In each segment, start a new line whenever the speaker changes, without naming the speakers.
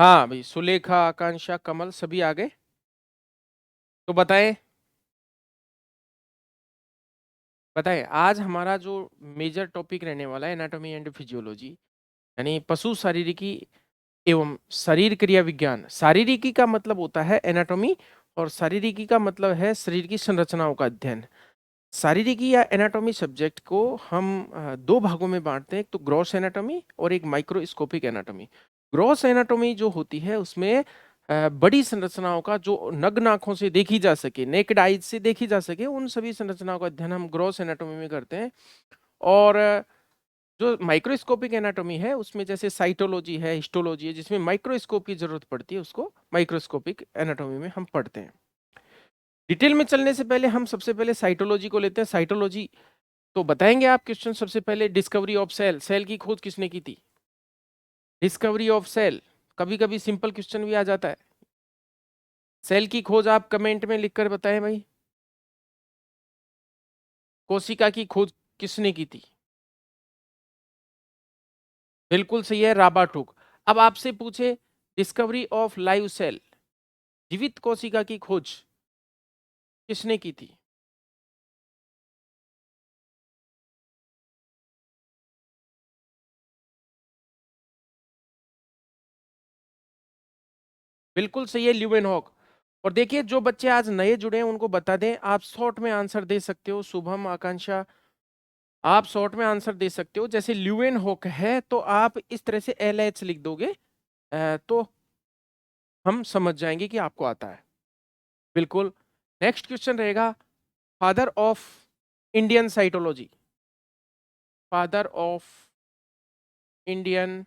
हाँ भाई, सुलेखा, आकांक्षा, कमल सभी आ गए। तो बताएं। बताएं, आज हमारा जो मेजर टॉपिक रहने वाला है एनाटॉमी एंड फिजियोलॉजी, यानी पशु शारीरिकी एवं शरीर क्रिया विज्ञान। शारीरिकी का मतलब होता है एनाटॉमी, और शारीरिकी का मतलब है शरीर की संरचनाओं का अध्ययन। शारीरिकी या एनाटॉमी सब्जेक्ट को हम दो भागों में बांटते हैं, एक तो ग्रॉस एनाटॉमी और एक माइक्रोस्कोपिक एनाटॉमी। ग्रॉस एनाटॉमी जो होती है उसमें बड़ी संरचनाओं का, जो नग्न आंखों से देखी जा सके, नेकेड आइज से देखी जा सके, उन सभी संरचनाओं का अध्ययन हम ग्रॉस एनाटॉमी में करते हैं। और जो माइक्रोस्कोपिक एनाटॉमी है उसमें जैसे साइटोलॉजी है, हिस्टोलॉजी है, जिसमें माइक्रोस्कोप की जरूरत पड़ती है, उसको माइक्रोस्कोपिक एनाटॉमी में हम पढ़ते हैं। डिटेल में चलने से पहले हम सबसे पहले साइटोलॉजी को लेते हैं। साइटोलॉजी तो बताएंगे आप क्वेश्चन। सबसे पहले डिस्कवरी ऑफ सेल, सेल की खोज किसने की थी? Discovery of cell. कभी कभी सिंपल क्वेश्चन भी आ जाता है। सेल की खोज आप कमेंट में लिखकर बताएं भाई। कोशिका की खोज किसने की थी? बिल्कुल सही है, राबाटुक। अब आपसे पूछे डिस्कवरी ऑफ लाइव सेल, जीवित कोशिका की खोज किसने की थी? बिल्कुल सही है, ल्यूमेनहॉक। और देखिए, जो बच्चे आज नए जुड़े हैं उनको बता दें, आप शॉर्ट में आंसर दे सकते हो। शुभम, आकांक्षा, आप शॉर्ट में आंसर दे सकते हो। जैसे ल्यूएन हॉक है तो आप इस तरह से एल एच लिख दोगे, तो हम समझ जाएंगे कि आपको आता है। बिल्कुल। नेक्स्ट क्वेश्चन रहेगा, father of Indian cytology. Father of Indian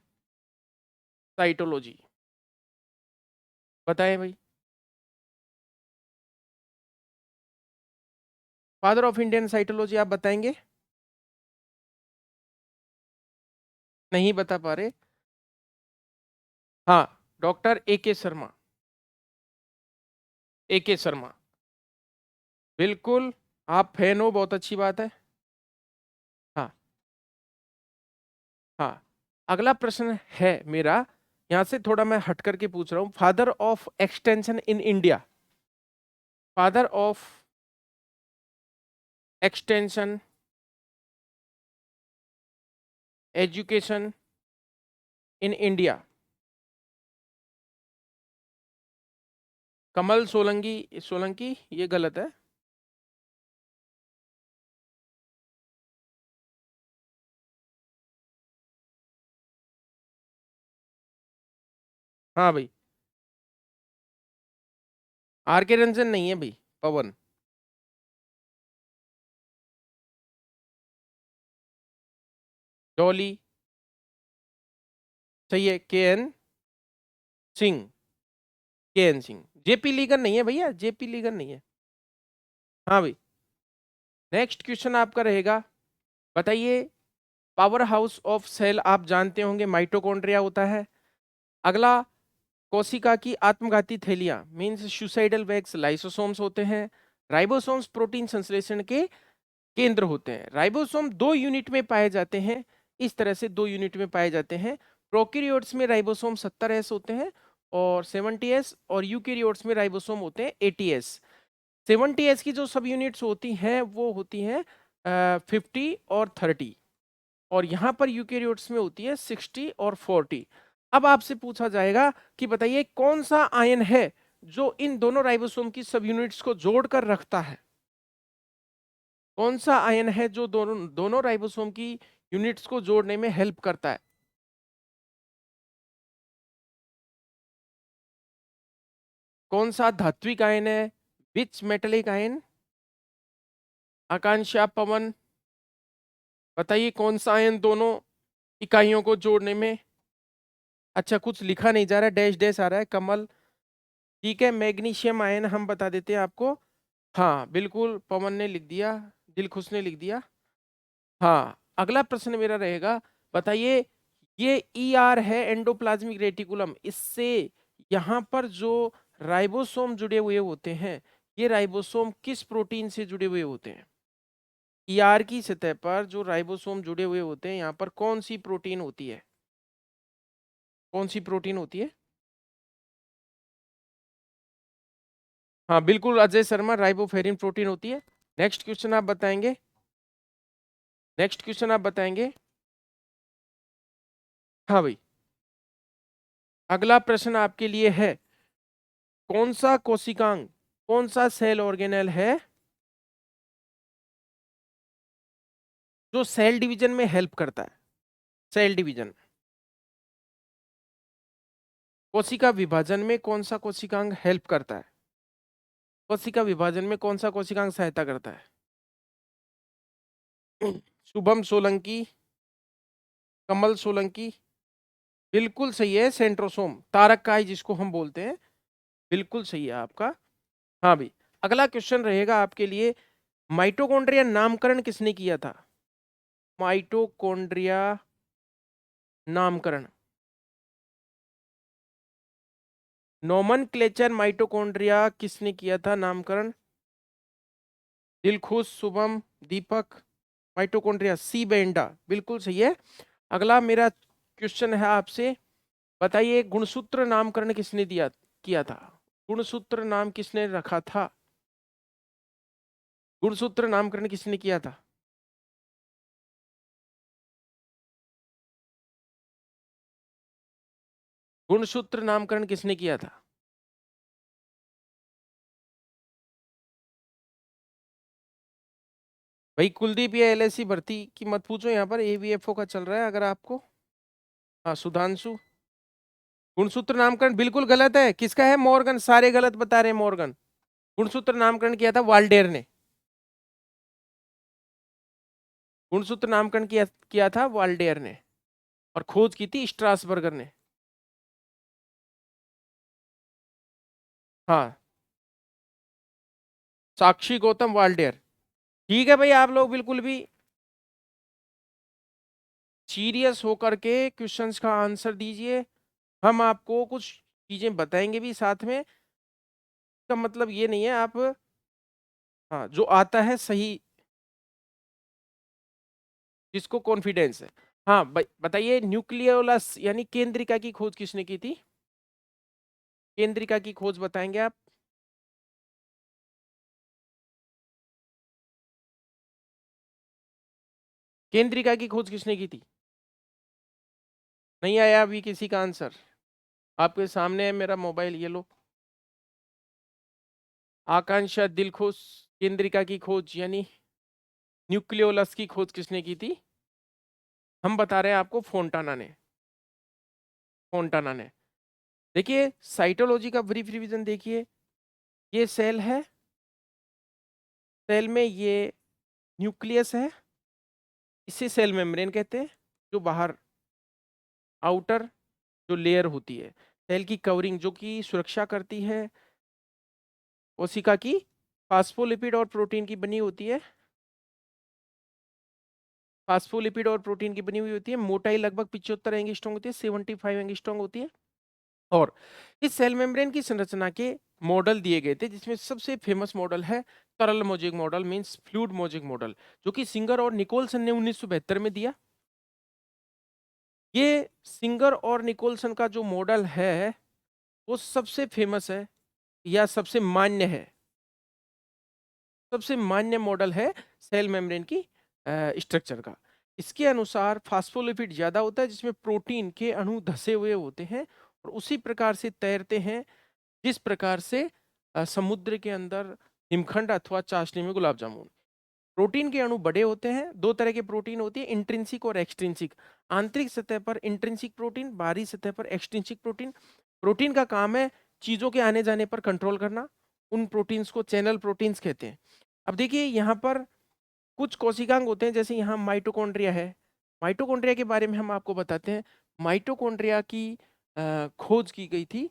cytology बताएं भाई। फादर ऑफ इंडियन साइटोलॉजी आप बताएंगे? नहीं बता पा रहे? हाँ, डॉक्टर ए के शर्मा। ए के शर्मा, बिल्कुल। आप फैन हो, बहुत अच्छी बात है। हाँ। हाँ, अगला प्रश्न है मेरा, यहां से थोड़ा मैं हट करके पूछ रहा हूं। Father of extension in India. Father of extension education in India. Kamal Solanki. Solanki ये गलत है। हाँ भाई, आर के रंजन नहीं है भाई, पवन। डॉली सही है, के एन सिंह। के एन सिंह। जेपी लीगन नहीं है भैया, जेपी लीगन नहीं है। हाँ भाई। नेक्स्ट क्वेश्चन आपका रहेगा, बताइए, पावर हाउस ऑफ सेल आप जानते होंगे, माइटोकॉन्ड्रिया होता है। अगला, कोशिका की आत्मघाती थैलियां मींस सुसाइडल वैक्स लाइसोसोम्स होते हैं। राइबोसोम्स प्रोटीन संश्लेषण के केंद्र होते हैं। राइबोसोम दो यूनिट में पाए जाते हैं, इस तरह से दो यूनिट में पाए जाते हैं। प्रोकैरियोट्स में राइबोसोम 70s होते हैं और 70s, और यूकैरियोट्स में राइबोसोम होते हैं 80s। 70s की जो सब यूनिट्स होती हैं वो होती हैं 50 और 30, और यहां पर यूकैरियोट्स में होती है 60 और 40। अब आपसे पूछा जाएगा कि बताइए कौन सा आयन है जो इन दोनों राइबोसोम की सब यूनिट्स को जोड़कर रखता है? कौन सा आयन है जो दोनों दोनों राइबोसोम की यूनिट्स को जोड़ने में हेल्प करता है? कौन सा धात्विक आयन है? विच मेटेलिक आयन? आकांक्षा, पवन, बताइए कौन सा आयन दोनों इकाइयों को जोड़ने में। अच्छा, कुछ लिखा नहीं जा रहा है, डैश डैश आ रहा है। कमल, ठीक है, मैग्नीशियम आयन हम बता देते हैं आपको। हाँ बिल्कुल, पवन ने लिख दिया, दिलखुश ने लिख दिया। हाँ, अगला प्रश्न मेरा रहेगा, बताइए, ये ईआर है एंडोप्लाज्मिक रेटिकुलम, इससे यहाँ पर जो राइबोसोम जुड़े हुए होते हैं, ये राइबोसोम किस प्रोटीन से जुड़े हुए होते हैं? ईआर की सतह पर जो राइबोसोम जुड़े हुए होते हैं, यहाँ पर कौन सी प्रोटीन होती है? कौन सी प्रोटीन होती है? हाँ बिल्कुल अजय शर्मा, राइबोफ्लाविन प्रोटीन होती है। नेक्स्ट क्वेश्चन आप बताएंगे, नेक्स्ट क्वेश्चन आप बताएंगे। हाँ भाई, अगला प्रश्न आपके लिए है, कौन सा कोशिकांग, कौन सा सेल ऑर्गेनेल है जो सेल डिवीजन में हेल्प करता है? सेल डिवीजन, कोशिका विभाजन में कौन सा कोशिकांग हेल्प करता है? कोशिका विभाजन में कौन सा कोशिकांग सहायता करता है? शुभम सोलंकी, कमल सोलंकी, बिल्कुल सही है, सेंट्रोसोम, तारक काई जिसको हम बोलते हैं, बिल्कुल सही है आपका। हाँ भाई, अगला क्वेश्चन रहेगा आपके लिए, माइटोकॉन्ड्रिया नामकरण किसने किया था? माइटोकॉन्ड्रिया नामकरण, नोमेनक्लेचर माइटोकॉन्ड्रिया किसने किया था नामकरण? दिलखुश, शुभम, दीपक, माइटोकॉन्ड्रिया सी बेंडा, बिल्कुल सही है। अगला मेरा क्वेश्चन है आपसे, बताइए गुणसूत्र नामकरण किसने दिया किया था? गुणसूत्र नाम किसने रखा था? गुणसूत्र नामकरण किसने किया था? गुणसूत्र नामकरण किसने किया था? भाई कुलदीप, या एलआईसी भर्ती की मत पूछो, यहाँ पर एवीएफओ का चल रहा है अगर आपको। हाँ सुधांशु, गुणसूत्र नामकरण बिल्कुल गलत है, किसका है? मॉर्गन, सारे गलत बता रहे हैं मॉर्गन। गुणसूत्र नामकरण किया था वाल्डेयर ने, गुणसूत्र नामकरण किया था वाल्डेयर ने, और खोज की थी स्ट्रासबर्गर ने। हाँ, साक्षी गौतम वाल्डेयर। ठीक है भाई, आप लोग बिल्कुल भी सीरियस होकर के क्वेश्चंस का आंसर दीजिए, हम आपको कुछ चीजें बताएंगे भी साथ में। इसका मतलब ये नहीं है आप, हाँ जो आता है सही, जिसको कॉन्फिडेंस है। हाँ बताइए, न्यूक्लियोलस यानी केंद्रिका की खोज किसने की थी? केंद्रिका की खोज बताएंगे आप? केंद्रिका की खोज किसने की थी? नहीं आया अभी किसी का आंसर? आपके सामने है मेरा मोबाइल, ये लो। आकांक्षा, दिलखुश, केंद्रिका की खोज यानी न्यूक्लियोलस की खोज किसने की थी? हम बता रहे हैं आपको, फोंटाना ने, फोंटाना ने। देखिए साइटोलॉजी का ब्रीफ रिवीजन देखिए, ये सेल है, सेल में ये न्यूक्लियस है, इसे सेल मेम्ब्रेन कहते हैं, जो बाहर आउटर जो लेयर होती है, सेल की कवरिंग जो कि सुरक्षा करती है कोशिका की, फास्फोलिपिड और प्रोटीन की बनी होती है, फास्फोलिपिड और प्रोटीन की बनी हुई होती है, मोटाई लगभग 75 एंगस्ट्रॉम होती है, 75 एंगस्ट्रॉम होती है। और इस सेल मेम्ब्रेन की संरचना के मॉडल दिए गए थे, जिसमें सबसे फेमस मॉडल है तरल mosaic model, means fluid mosaic model, जो कि सिंगर और निकोलसन ने 1972 में दिया। ये सिंगर और निकोलसन का जो मॉडल है वो सबसे फेमस है या सबसे मान्य है, सबसे मान्य मॉडल है सेल मेम्ब्रेन की स्ट्रक्चर का। इसके अनुसार फास्फोलिपिड ज्यादा होता है, जिसमें प्रोटीन के अणु धसे हुए होते हैं और उसी प्रकार से तैरते हैं जिस प्रकार से समुद्र के अंदर हिमखंड अथवा चाशनी में गुलाब जामुन। प्रोटीन के अणु बड़े होते हैं, दो तरह के प्रोटीन होती है, इंट्रिंसिक और एक्सट्रिंसिक। आंतरिक सतह पर इंट्रिंसिक प्रोटीन, बाहरी सतह पर एक्सट्रिंसिक प्रोटीन। प्रोटीन का काम है चीजों के आने जाने पर कंट्रोल करना, उन प्रोटीन्स को चैनल प्रोटीन्स कहते हैं। अब देखिए यहाँ पर कुछ कोशिकांग होते हैं, जैसे यहाँ माइटोकॉन्ड्रिया है, माइटोकॉन्ड्रिया के बारे में हम आपको बताते हैं। माइटोकॉन्ड्रिया की खोज की गई थी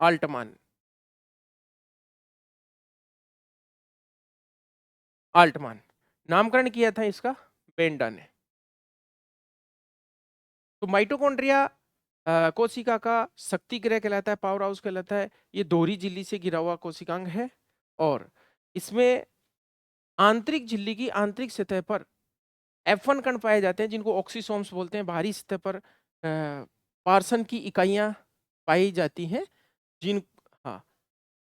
आल्टमान, आल्टमान, नामकरण किया था इसका बेंडा ने। तो माइटोकॉन्ड्रिया कोशिका का शक्ति गृह कहलाता है, पावर हाउस कहलाता है। ये दोहरी झिल्ली से घिरा हुआ कोशिकांग है और इसमें आंतरिक झिल्ली की आंतरिक सतह पर F1 कण पाए जाते हैं, जिनको ऑक्सीसोम्स बोलते हैं। बाहरी सतह पर पार्सन की इकाइयाँ पाई जाती हैं जिन हाँ,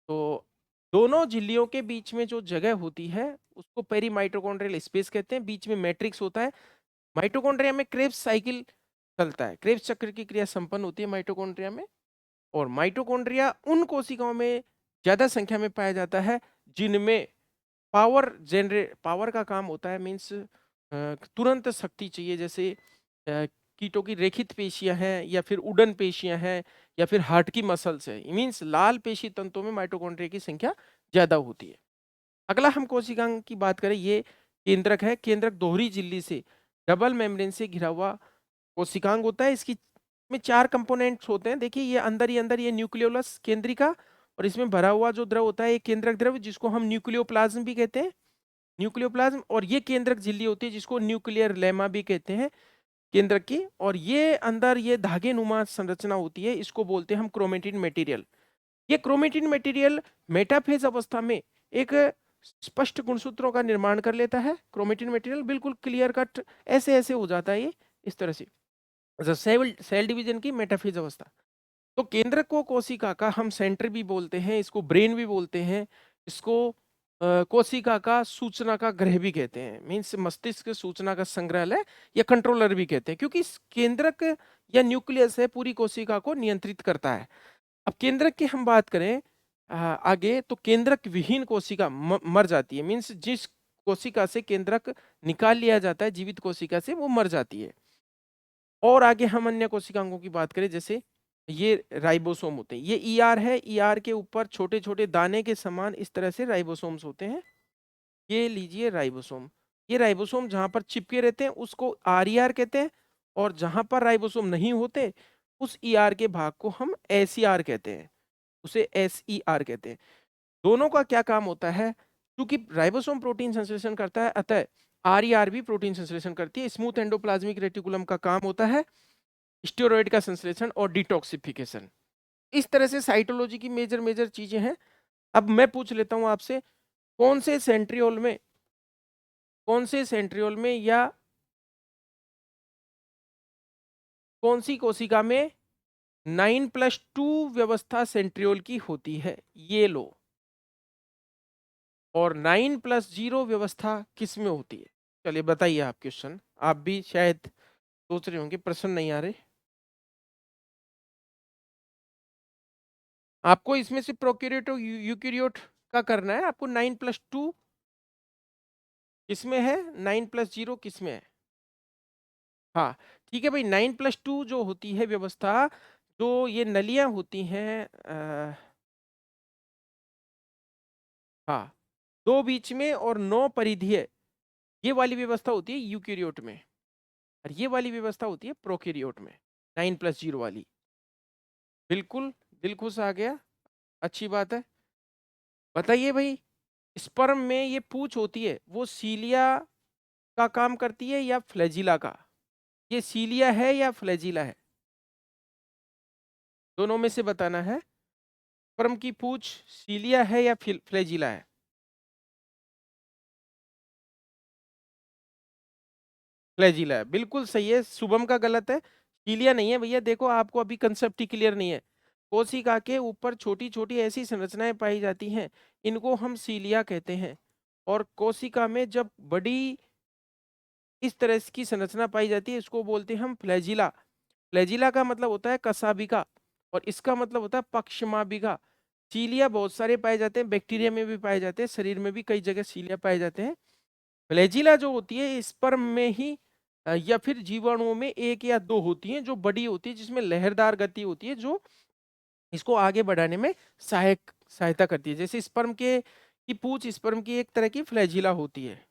तो दोनों झिल्लियों के बीच में जो जगह होती है उसको पेरी माइटोकॉन्ड्रियल स्पेस कहते हैं। बीच में मैट्रिक्स होता है। माइटोकॉन्ड्रिया में क्रेब्स साइकिल चलता है, क्रेब्स चक्र की क्रिया संपन्न होती है माइटोकॉन्ड्रिया में। और माइटोकॉन्ड्रिया उन कोशिकाओं में ज्यादा संख्या में पाया जाता है जिनमें पावर का काम होता है, मीन्स तुरंत शक्ति चाहिए, जैसे कीटों की रेखित पेशियां हैं या फिर उड़न पेशियां हैं या फिर हार्ट की मसल्स है, मीन्स लाल पेशी तंतुओं में माइटोकॉन्ड्रिया की संख्या ज्यादा होती है। अगला हम कोशिकांग की बात करें, ये केंद्रक है। केंद्रक दोहरी झिल्ली से डबल मेम्ब्रेन से घिरा हुआ कोशिकांग होता है। इसकी में 4 कंपोनेंट्स होते हैं। देखिए ये अंदर ये न्यूक्लियोलस केंद्रिका, और इसमें भरा हुआ जो द्रव होता है ये केंद्रक द्रव जिसको हम न्यूक्लियोप्लाज्म भी कहते हैं, न्यूक्लियोप्लाज्म। और ये केंद्रक झिल्ली होती है जिसको न्यूक्लियर लेमा भी कहते हैं केंद्रक की। और ये अंदर ये धागे नुमा संरचना होती है, इसको बोलते हैं हम क्रोमेटिन मटेरियल। ये क्रोमेटिन मटेरियल मेटाफेज अवस्था में एक स्पष्ट गुणसूत्रों का निर्माण कर लेता है। क्रोमेटिन मटेरियल बिल्कुल क्लियर कट ऐसे ऐसे हो जाता है ये इस तरह से, सेल सेल डिवीजन की मेटाफेज अवस्था। तो केंद्रक को कोशिका का हम सेंटर भी बोलते हैं, इसको ब्रेन भी बोलते हैं, इसको कोशिका का सूचना का ग्रह भी कहते हैं, मीन्स मस्तिष्क सूचना का संग्रहालय या कंट्रोलर भी कहते हैं, क्योंकि इस केंद्रक या न्यूक्लियस है पूरी कोशिका को नियंत्रित करता है। अब केंद्रक की हम बात करें आगे, तो केंद्रक विहीन कोशिका मर जाती है, मीन्स जिस कोशिका से केंद्रक निकाल लिया जाता है जीवित कोशिका से, वो मर जाती है। और आगे हम अन्य कोशिकांगों की बात करें, जैसे ये राइबोसोम होते हैं, ये ईआर है, ईआर के ऊपर छोटे छोटे दाने के समान इस तरह से राइबोसोम्स होते हैं। ये लीजिए राइबोसोम, ये राइबोसोम जहां पर चिपके रहते हैं उसको आरईआर कहते हैं, और जहां पर राइबोसोम नहीं होते उस ईआर के भाग को हम एसईआर कहते हैं, उसे एसईआर कहते हैं। दोनों का क्या काम होता है, क्योंकि राइबोसोम प्रोटीन संश्लेषण करता है, अतः आरईआर भी प्रोटीन संश्लेषण करती है। स्मूथ एंडोप्लाज्मिक रेटिकुलम का काम होता है स्टेरॉइड का संश्लेषण और डिटॉक्सिफिकेशन। इस तरह से साइटोलॉजी की मेजर मेजर चीजें हैं। अब मैं पूछ लेता हूं आपसे, कौन से सेंट्रियोल में या कौन सी कोशिका में 9+2 व्यवस्था सेंट्रियोल की होती है, ये लो। और 9+0 व्यवस्था किस में होती है? चलिए बताइए आप क्वेश्चन, आप भी शायद सोच रहे होंगे प्रश्न नहीं आ रहे आपको। इसमें से प्रोकैरियोट और यूकैरियोट का करना है आपको। 9+2 किसमें है, 9+0 किसमें है? हाँ ठीक है भाई, 9+2 जो होती है व्यवस्था, जो ये नलियां होती हैं हाँ, 2 बीच में और 9 परिधीय, ये वाली व्यवस्था होती है यूकैरियोट में, और ये वाली व्यवस्था होती है प्रोकैरियोट में, 9+0 वाली। बिल्कुल, दिल खुश आ गया, अच्छी बात है। बताइए भाई, स्पर्म में ये पूंछ होती है वो सीलिया का काम करती है या फ्लैजिला का? ये सीलिया है या फ्लैजिला है? दोनों में से बताना है। स्पर्म की पूंछ सीलिया है या फ्लैजिला है? फ्लैजिला है, बिल्कुल सही है। शुभम का गलत है, सीलिया नहीं है भैया। देखो आपको अभी कंसेप्ट ही क्लियर नहीं है। कोशिका के ऊपर छोटी छोटी ऐसी संरचनाएं पाई जाती हैं, इनको हम सीलिया कहते हैं। और कोशिका में जब बड़ी इस तरह की संरचना पाई जाती है, इसको बोलते हैं हम फ्लैजिला। फ्लैजिला का मतलब होता है कसाबिका, और इसका मतलब होता है पक्षमाबिका। सीलिया बहुत सारे पाए जाते हैं, बैक्टीरिया में भी पाए जाते हैं, शरीर में भी कई जगह सीलिया पाए जाते हैं। फ्लैजिला जो होती है स्पर्म में ही या फिर जीवाणुओं में एक या दो होती हैं जो बड़ी होती है, जिसमें लहरदार गति होती है, जो इसको आगे बढ़ाने में सहायता करती है। जैसे स्पर्म के की पूंछ स्पर्म की एक तरह की फ्लैजिला होती है।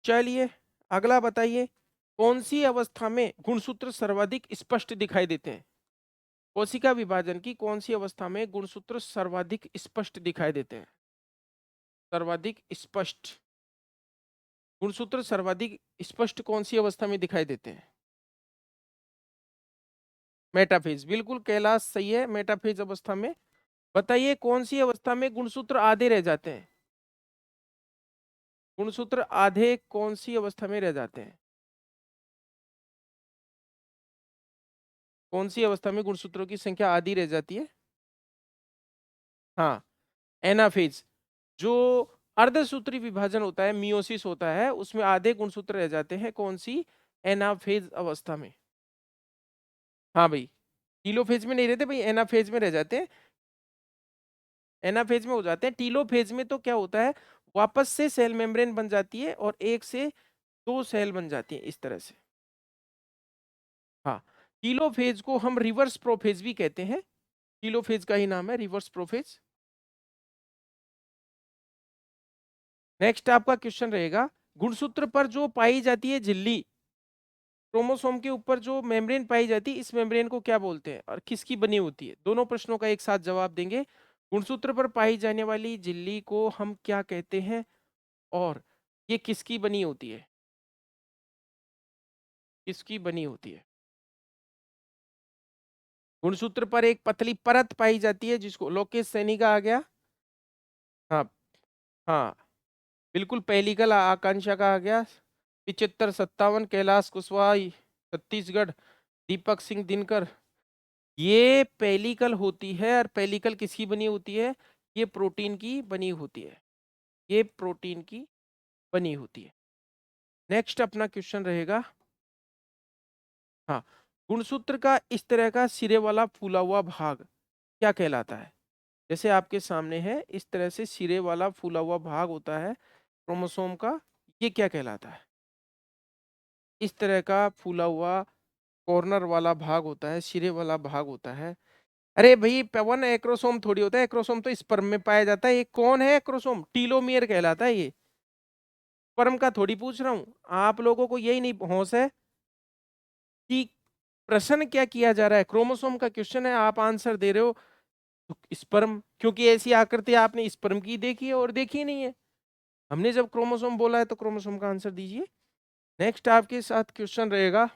चलिए अगला बताइए, कौन सी अवस्था में गुणसूत्र सर्वाधिक स्पष्ट दिखाई देते हैं? कोशिका विभाजन की कौन सी अवस्था में गुणसूत्र सर्वाधिक स्पष्ट दिखाई देते हैं? सर्वाधिक स्पष्ट गुणसूत्र सर्वाधिक स्पष्ट कौन सी अवस्था में दिखाई देते हैं? मेटाफेज, बिल्कुल कैलाश सही है, मेटाफेज अवस्था में। बताइए कौन सी अवस्था में गुणसूत्र आधे रह जाते हैं? गुणसूत्र आधे कौन सी अवस्था में रह जाते हैं? कौन सी अवस्था में गुणसूत्रों की संख्या आधी रह जाती है? हाँ, एनाफेज। जो अर्धसूत्री विभाजन होता है, मियोसिस होता है, उसमें आधे गुणसूत्र रह जाते हैं, कौन सी? एनाफेज अवस्था में। हाँ भाई, टीलोफेज में नहीं रहते भाई, एनाफेज में रह जाते हैं। एनाफेज में हो जाते हैं। टीलोफेज में तो क्या होता है, वापस से सेल मेम्ब्रेन बन जाती है और एक से दो सेल बन जाती है इस तरह से। हाँ, टीलोफेज को हम रिवर्स प्रोफेज भी कहते हैं। टीलोफेज का ही नाम है रिवर्स प्रोफेज। नेक्स्ट आपका क्वेश्चन रहेगा, गुणसूत्र पर जो पाई जाती है झिल्ली, क्रोमोसोम के ऊपर जो मेम्ब्रेन पाई जाती है, इस मेम्ब्रेन को क्या बोलते हैं और किसकी बनी होती है? दोनों प्रश्नों का एक साथ जवाब देंगे। गुणसूत्र पर पाई जाने वाली झिल्ली को हम क्या कहते हैं और ये किसकी बनी होती है? किसकी बनी होती है? गुणसूत्र पर एक पतली परत पाई जाती है जिसको लोकेस सैनी कहा गया। हाँ, हाँ, बिल्कुल पेलिकल आकांक्षा कहा गया। 75-57 कैलाश कुशवाहा छत्तीसगढ़, दीपक सिंह दिनकर। ये पेलिकल होती है और पेलिकल किसकी बनी होती है? ये प्रोटीन की बनी होती है। ये प्रोटीन की बनी होती है। नेक्स्ट अपना क्वेश्चन रहेगा, हाँ, गुणसूत्र का इस तरह का सिरे वाला फूला हुआ भाग क्या कहलाता है? जैसे आपके सामने है, इस तरह से सिरे वाला फूला हुआ भाग होता है क्रोमोसोम का, ये क्या कहलाता है? इस तरह का फूला हुआ कॉर्नर वाला भाग होता है, सिरे वाला भाग होता है। अरे भाई पवन, एक्रोसोम थोड़ी होता है, एक्रोसोम तो स्पर्म में पाया जाता है। ये कौन है एक्रोसोम? टीलोमियर कहलाता है ये। स्पर्म का थोड़ी पूछ रहा हूं। आप लोगों को यही नहीं होश है कि प्रश्न क्या किया जा रहा है? क्रोमोसोम का क्वेश्चन है, आप आंसर दे रहे हो तो स्पर्म, क्योंकि ऐसी आकृति आपने स्पर्म की देखी है और देखी नहीं है। हमने जब क्रोमोसोम बोला है तो क्रोमोसोम का आंसर दीजिए। नेक्स्ट आपके साथ क्वेश्चन रहेगा,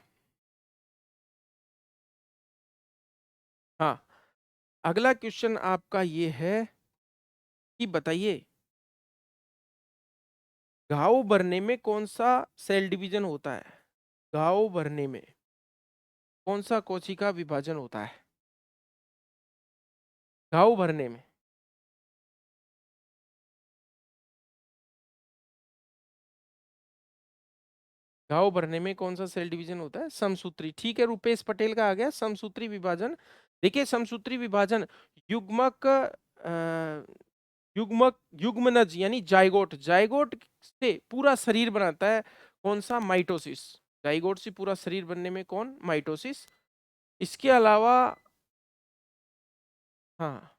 हाँ, अगला क्वेश्चन आपका ये है कि बताइए, घाव भरने में कौन सा सेल डिवीजन होता है? घाव भरने में कौन सा कोशिका विभाजन होता है? घाव भरने में घाव भरने में कौन सा सेल डिवीजन होता है? समसूत्री। ठीक है, रुपेश पटेल का आ गया समसूत्री विभाजन। देखिए समसूत्री विभाजन युग्मक युग्मक युग्मनज यानी जाइगोट, जाइगोट से पूरा शरीर बनाता है, कौन सा? माइटोसिस। जाइगोट से पूरा शरीर बनने में कौन? माइटोसिस। इसके अलावा, हाँ,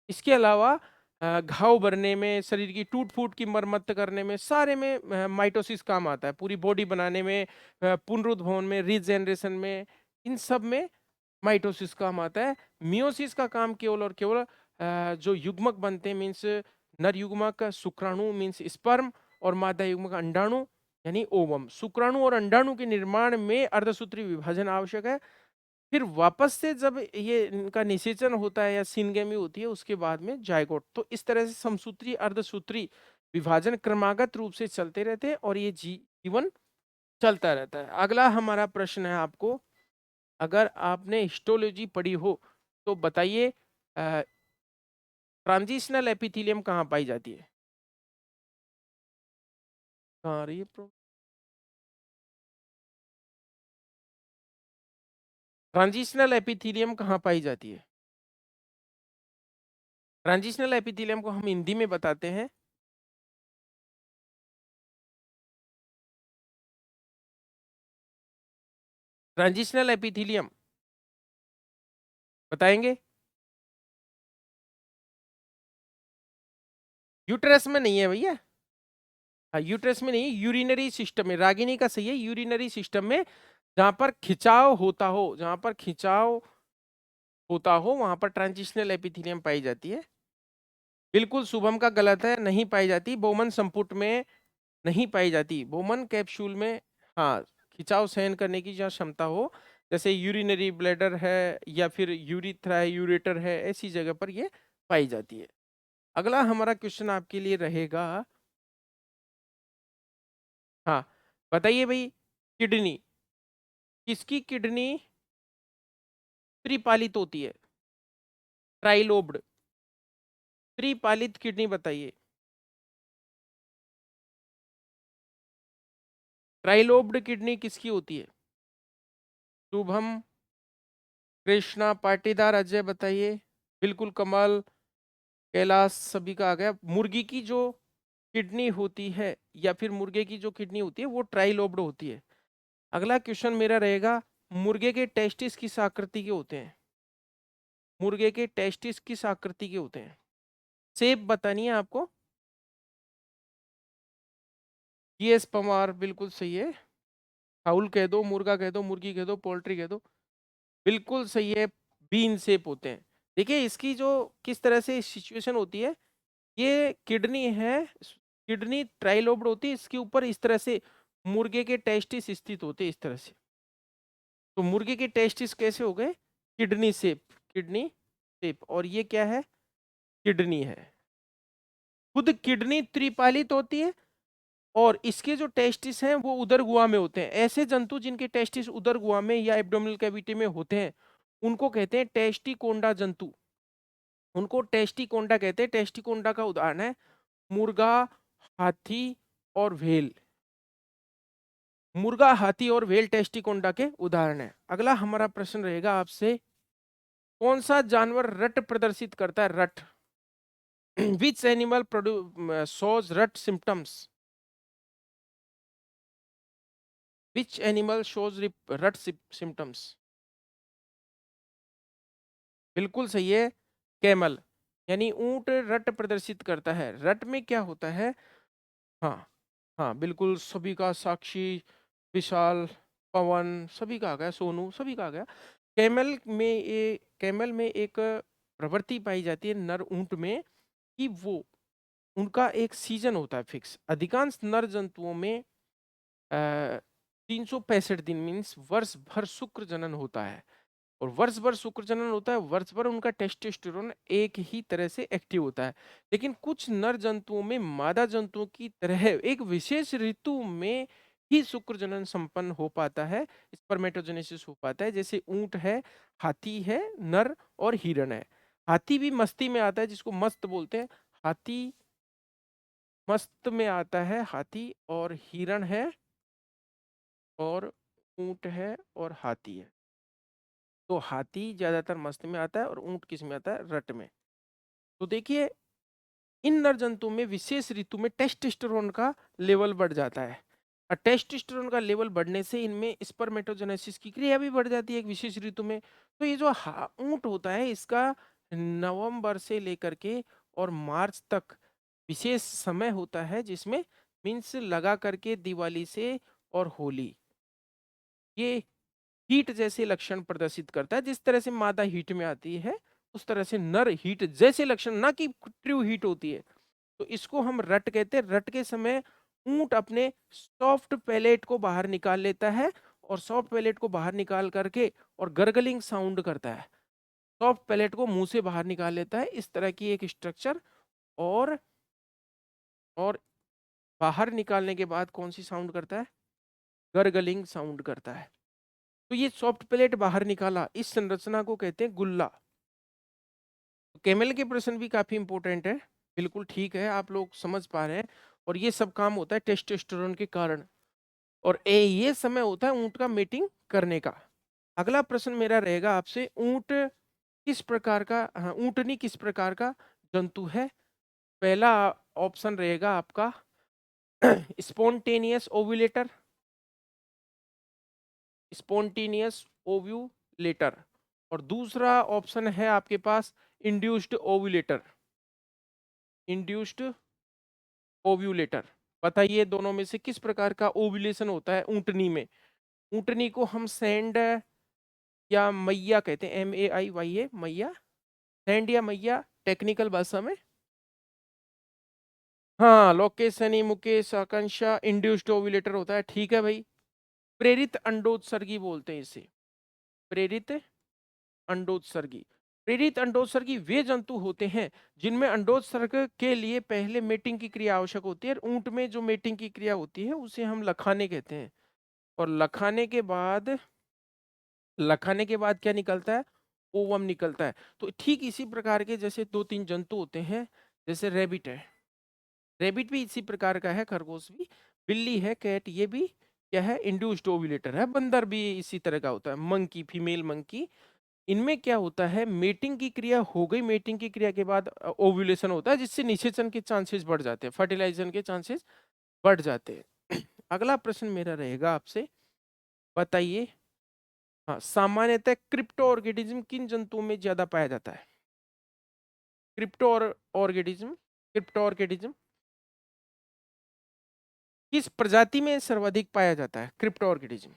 इसके अलावा घाव भरने में, शरीर की टूट फूट की मरम्मत करने में, सारे में माइटोसिस काम आता है। पूरी बॉडी बनाने में, पुनरुद्भवन में, रीजनरेशन में, इन सब में माइटोसिस काम आता है। मियोसिस का काम केवल और केवल जो युग्मक बनते हैं, मीन्स नर युग्मक शुक्राणु मीन्स स्पर्म, और मादा युग्मक अंडाणु यानी ओवम। शुक्राणु और अंडाणु के निर्माण में अर्धसूत्री विभाजन आवश्यक है। फिर वापस से जब ये इनका निषेचन होता है या सिनगेमी होती है, उसके बाद में जायगोट। तो इस तरह से समसूत्री अर्धसूत्री विभाजन क्रमागत रूप से चलते रहते हैं और ये जीवन चलता रहता है। अगला हमारा प्रश्न है आपको, अगर आपने हिस्टोलॉजी पढ़ी हो तो बताइए, ट्रांजिशनल एपिथेलियम कहाँ पाई जाती है? कहाँ आ रही है ट्रांजिशनल एपिथेलियम कहाँ पाई जाती है? ट्रांजिशनल एपिथेलियम को हम हिंदी में बताते हैं, ट्रांजिशनल एपिथेलियम बताएंगे? यूट्रस में नहीं है भैया। हाँ, यूट्रस में नहीं, यूरिनरी सिस्टम में। रागिनी का सही है, यूरिनरी सिस्टम में जहां पर खिंचाव होता हो, जहां पर खिंचाव होता हो वहां पर ट्रांजिशनल एपिथेलियम पाई जाती है। बिल्कुल शुभम का गलत है, नहीं पाई जाती। बोमन संपुट में नहीं पाई जाती, बोमन कैप्सूल में। हाँ, खिंचाव सहन करने की जहाँ क्षमता हो, जैसे यूरिनरी ब्लैडर है या फिर यूरिथ्रा है, यूरेटर है, ऐसी जगह पर ये पाई जाती है। अगला हमारा क्वेश्चन आपके लिए रहेगा, हाँ, बताइए भाई, किडनी, किसकी किडनी त्रिपालित होती है? ट्राइलोब्ड। त्रिपालित किडनी बताइए। ट्राइलोब्ड किडनी किसकी होती है? शुभम, कृष्णा, पाटीदार, अजय बताइए। बिल्कुल कमल, कैलाश, सभी का आ गया। मुर्गी की जो किडनी होती है या फिर मुर्गे की जो किडनी होती है वो ट्राइलोब्ड होती है। अगला क्वेश्चन मेरा रहेगा, मुर्गे के टेस्टिस किस आकृति के होते हैं? मुर्गे के टेस्टिस किस आकृति के होते हैं? शेप बतानी है आपको। जीएस पवार बिल्कुल सही है। फाउल कह दो, मुर्गा कह दो, मुर्गी कह दो, पोल्ट्री कह दो, बिल्कुल सही है। बीन शेप होते हैं। देखिए इसकी जो किस तरह से सिचुएशन होती है, ये किडनी है, किडनी ट्राइलोब्ड होती है, इसके ऊपर इस तरह से मुर्गे के टेस्टिस स्थित होते हैं इस तरह से। तो मुर्गे के टेस्टिस कैसे हो गए? Kidney shape, kidney shape. और ये क्या है? किडनी है। खुद किडनी त्रिपालित होती है और इसके जो टेस्टिस हैं वो उदर गुहा में होते हैं। ऐसे जंतु जिनके टेस्टिस उदर गुहा में या एब्डोमिनल कैविटी में होते हैं उनको कहते हैं टेस्टिकोंडा जंतु। उनको टेस्टिकोंडा कहते हैं। टेस्टिकोंडा का उदाहरण है मुर्गा, हाथी और व्हेल। मुर्गा, हाथी और व्हेल टेस्टिकोंडा के उदाहरण है। अगला हमारा प्रश्न रहेगा आपसे, कौन सा जानवर रट प्रदर्शित करता है? रट। विच एनिमल शोज रट सिम्टम्स? विच एनिमल शोज रट सिम्टम्स? बिल्कुल सही है, कैमल। यानी ऊंट रट प्रदर्शित करता है। रट में क्या होता है? हाँ, हाँ बिल्कुल, सभी का, साक्षी, विशाल, पवन, सभी का आ गया, सोनू, सभी का आ गया। कैमल में एक प्रवृत्ति पाई जाती है नर ऊंट में कि वो, उनका एक सीजन होता है फिक्स। अधिकांश नर जंतुओं में 365 दिन मीन्स वर्ष भर शुक्र जनन होता है। और वर्ष भर शुक्र जनन होता है, वर्ष भर उनका टेस्टोस्टेरोन एक ही तरह से एक्टिव होता है। लेकिन कुछ नर जंतुओं में मादा जंतुओं की तरह एक विशेष ऋतु में ही शुक्र जनन संपन्न हो पाता है, स्पर्मेटोजेनेसिस हो पाता है। जैसे ऊंट है, हाथी है नर, और हिरण है। हाथी भी मस्ती में आता है, जिसको मस्त बोलते हैं। हाथी मस्त में आता है हाथी, और हिरण है, और ऊंट है, और हाथी है। तो हाथी ज्यादातर मस्त में आता है और ऊंट किस में आता है? रट में। तो देखिए इन नर जंतुओं में विशेष ऋतु में टेस्टोस्टेरोन का लेवल बढ़ जाता है। और टेस्टोस्टेरोन का लेवल बढ़ने से इनमें स्पर्मेटोजेनेसिस की क्रिया भी बढ़ जाती है एक विशेष ऋतु में। तो ये जो ऊंट होता है इसका नवंबर से लेकर के और मार्च तक विशेष समय होता है, जिसमें मीन्स लगा करके दिवाली से और होली, ये हीट जैसे लक्षण प्रदर्शित करता है। जिस तरह से मादा हीट में आती है उस तरह से नर हीट जैसे लक्षण, ना कि ट्रू हीट होती है। तो इसको हम रट कहते हैं। रट के समय ऊंट अपने सॉफ्ट पैलेट को बाहर निकाल लेता है, और सॉफ्ट पैलेट को बाहर निकाल करके और गर्गलिंग साउंड करता है। सॉफ्ट पैलेट को मुंह से बाहर निकाल लेता है, इस तरह की एक स्ट्रक्चर। और और बाहर निकालने के बाद कौन सी साउंड करता है? गर्गलिंग साउंड करता है। तो ये सॉफ्ट प्लेट बाहर निकाला, इस संरचना को कहते हैं गुल्ला। कैमल के प्रश्न भी काफी इंपॉर्टेंट है। बिल्कुल ठीक है, आप लोग समझ पा रहे हैं। और ये सब काम होता है टेस्टोस्टेरोन के कारण। और ये समय होता है ऊंट का मीटिंग करने का। अगला प्रश्न मेरा रहेगा आपसे, ऊंट किस प्रकार का, ऊंटनी किस प्रकार का जंतु है? पहला ऑप्शन रहेगा आपका स्पॉन्टेनियस ओव्यूलेटर, स्पॉन्टेनियस ओव्यूलेटर। और दूसरा ऑप्शन है आपके पास इंड्यूस्ड ओव्यूलेटर, इंड्यूस्ड ओव्यूलेटर। बताइए दोनों में से किस प्रकार का ओव्यूलेशन होता है ऊंटनी में? ऊंटनी को हम सैंड या मैया कहते हैं, MAIYA, मैया, सैंड या मैया टेक्निकल भाषा में। हाँ, लोकेश, सनी, मुकेश, आकांक्षा, इंड्यूस्ड ओव्यूलेटर होता है। ठीक है भाई। प्रेरित अंडोत्सर्गी बोलते हैं इसे, प्रेरित अंडोत्सर्गी। प्रेरित अंडोत्सर्गी वे जंतु होते हैं जिनमें अंडोत्सर्ग के लिए पहले मेटिंग की क्रिया आवश्यक होती है। ऊंट में जो मेटिंग की क्रिया होती है उसे हम लखाने कहते हैं। और लखाने के बाद क्या निकलता है? ओवम निकलता है। तो ठीक इसी प्रकार के जैसे 2-3 जंतु होते हैं, जैसे रैबिट है, रैबिट भी इसी प्रकार का है, खरगोश भी, बिल्ली है, कैट, ये भी क्या है, इंड्यूस्ड ओव्यूलेटर है, बंदर भी इसी तरह का होता है, मंकी, फीमेल मंकी, इनमें क्या होता है, मेटिंग की क्रिया हो गई, मेटिंग की क्रिया के बाद ओव्यूलेशन होता है, जिससे निषेचन के चांसेस बढ़ जाते हैं, फर्टिलाइजेशन के चांसेस बढ़ जाते हैं। अगला प्रश्न मेरा रहेगा आपसे, बताइए, हाँ, सामान्यतः क्रिप्टो ऑर्गेनिज्म किन जंतुओं में ज्यादा पाया जाता है? क्रिप्टो ऑर्गेनिज्म, क्रिप्टो ऑर्गेनिज्म किस प्रजाति में सर्वाधिक पाया जाता है? Crypto organism.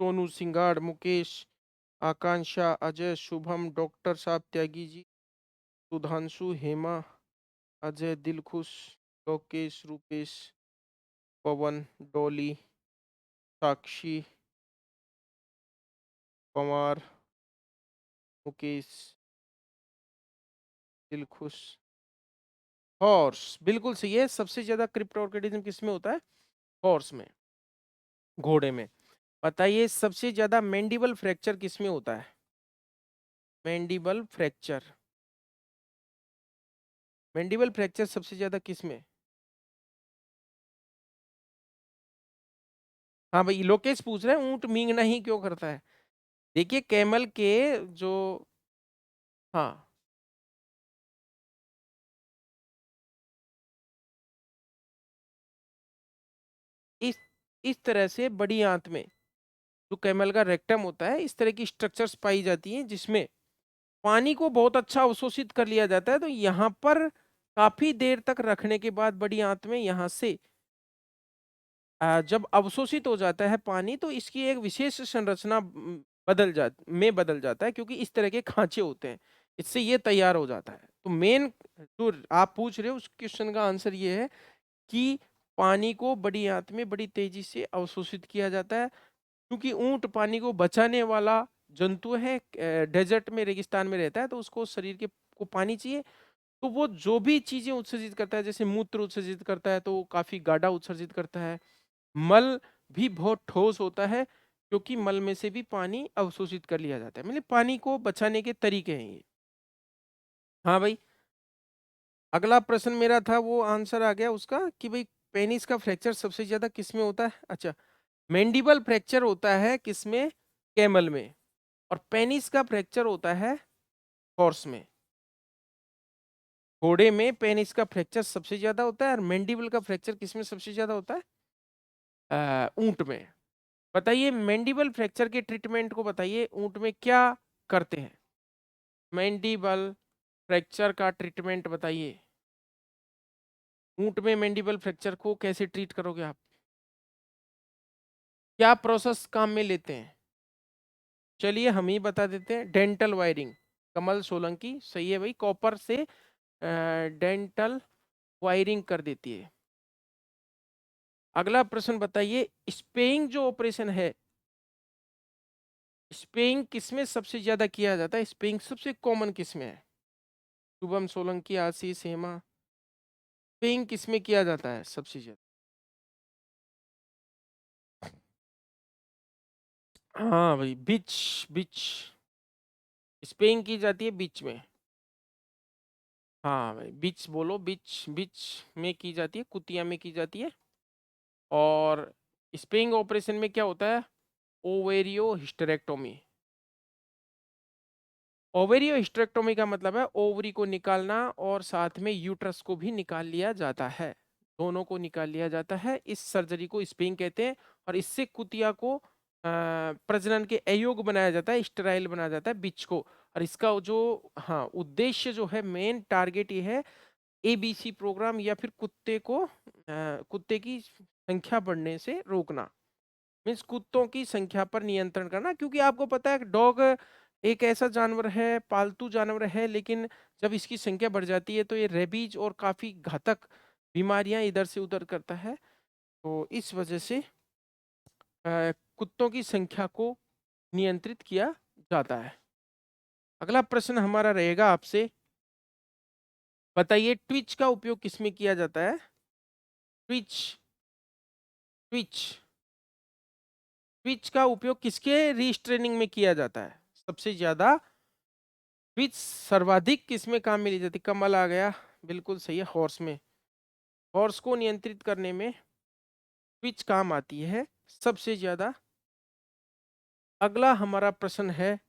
सोनू, सिंगाड़, मुकेश, आकांक्षा, अजय, शुभम, डॉक्टर साहब, त्यागी जी, सुधांशु, हेमा, अजय, दिलखुश, लोकेश, रूपेश, पवन, डॉली, साक्षी, पवार, मुकेश, दिलखुश, हॉर्स, बिल्कुल सही है। सबसे ज्यादा क्रिप्टो ऑर्गेनिज्म किस में होता है? हॉर्स में, घोड़े में। बताइए, सबसे ज्यादा मैंडिबल फ्रैक्चर किस में होता है? मैंडिबल फ्रैक्चर, मैंडिबल फ्रैक्चर सबसे ज्यादा किस में? हाँ भाई, लोकेश पूछ रहे हैं ऊंट मींगना ही क्यों करता है। देखिए, कैमल के जो, हाँ, इस इस तरह से बड़ी आंत में जो कैमल का रेक्टम होता है, इस तरह की स्ट्रक्चर्स पाई जाती हैं जिसमें पानी को बहुत अच्छा अवशोषित कर लिया जाता है। तो यहाँ पर काफी देर तक रखने के बाद बड़ी आंत में यहाँ से जब अवशोषित हो जाता है पानी, तो इसकी एक विशेष संरचना बदल जाता है, क्योंकि इस तरह के खांचे होते हैं, इससे ये तैयार हो जाता है। तो मेन जो आप पूछ रहे हो उस क्वेश्चन का आंसर ये है कि पानी को बड़ी आंत में बड़ी तेजी से अवशोषित किया जाता है, क्योंकि ऊंट पानी को बचाने वाला जंतु है, डेजर्ट में, रेगिस्तान में रहता है, तो उसको शरीर के को पानी चाहिए। तो वो जो भी चीजें उत्सर्जित करता है, जैसे मूत्र उत्सर्जित करता है तो वो काफी गाढ़ा उत्सर्जित करता है, मल भी बहुत ठोस होता है, क्योंकि मल में से भी पानी अवशोषित कर लिया जाता है। मतलब पानी को बचाने के तरीके हैं ये। हाँ भाई, अगला प्रश्न मेरा था, वो आंसर आ गया उसका कि भाई पेनिस का फ्रैक्चर सबसे ज्यादा किस में होता है? अच्छा, मैंडिबल फ्रैक्चर होता है किसमें? कैमल में। और पेनिस का फ्रैक्चर होता है हॉर्स में। घोड़े में पेनिस का फ्रैक्चर सबसे ज्यादा होता है, और मैंडिबल का फ्रैक्चर किसमें सबसे ज्यादा होता है? ऊंट में। बताइए, मैंडिबल फ्रैक्चर के ट्रीटमेंट को बताइए, ऊंट में क्या करते हैं? मैंडिबल फ्रैक्चर का ट्रीटमेंट बताइए, ऊंट में मैंडिबल फ्रैक्चर को कैसे ट्रीट करोगे आप? क्या प्रोसेस काम में लेते हैं? चलिए हम ही बता देते हैं, डेंटल वायरिंग। कमल सोलंकी सही है भाई, कॉपर से डेंटल वायरिंग कर देती है। अगला प्रश्न बताइए, स्पेइंग जो ऑपरेशन है, स्पेइंग किसमें सबसे ज्यादा किया जाता है? स्पेइंग सबसे कॉमन किसमें है? शुभम, सोलंकी, आशीष, हेमा, स्पेइंग किसमें किया जाता है सबसे ज्यादा? हाँ भाई, बीच, बीच, स्पेइंग की जाती है बीच में। हाँ भाई, बीच बोलो, बीच, बीच में की जाती है, कुतिया में की जाती है। और स्पेइंग ऑपरेशन में क्या होता है? ओवेरियो हिस्टेरेक्टोमी। ओवेरियो हिस्टेरेक्टोमी का मतलब है ओवरी को निकालना और साथ में यूट्रस को भी निकाल लिया जाता है, दोनों को निकाल लिया जाता है। इस सर्जरी को स्पेइंग कहते हैं। और इससे कुतिया को प्रजनन के अयोग्य बनाया जाता है, स्टेराइल बनाया जाता है बिच को। और इसका जो, हाँ, उद्देश्य जो है, मेन टारगेट ये है, एबीसी प्रोग्राम, या फिर कुत्ते को कुत्ते की संख्या बढ़ने से रोकना, मीन्स कुत्तों की संख्या पर नियंत्रण करना। क्योंकि आपको पता है डॉग एक ऐसा जानवर है, पालतू जानवर है, लेकिन जब इसकी संख्या बढ़ जाती है तो ये रेबीज और काफी घातक बीमारियां इधर से उधर करता है। तो इस वजह से कुत्तों की संख्या को नियंत्रित किया जाता है। अगला प्रश्न हमारा रहेगा आपसे, बताइए, ट्विच का उपयोग किसमें किया जाता है? ट्विच, ट्विच, ट्विच का उपयोग किसके रिस्ट्रेनिंग में किया जाता है? सबसे ज्यादा स्विच सर्वाधिक किसमें काम में ली जाती? कमल आ गया, बिल्कुल सही है, हॉर्स में। हॉर्स को नियंत्रित करने में स्विच काम आती है सबसे ज्यादा। अगला हमारा प्रश्न है,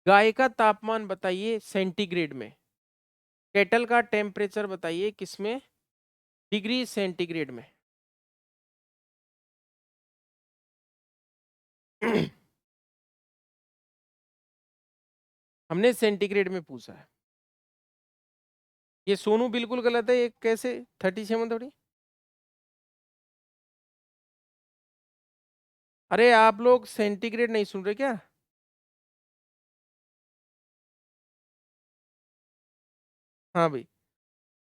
गाय का तापमान बताइए सेंटीग्रेड में। केटल का टेम्परेचर बताइए किसमें? डिग्री सेंटीग्रेड में। हमने सेंटीग्रेड में पूछा है। ये सोनू बिल्कुल गलत है, ये कैसे 37 थोड़ी? अरे आप लोग सेंटीग्रेड नहीं सुन रहे क्या? हाँ भाई,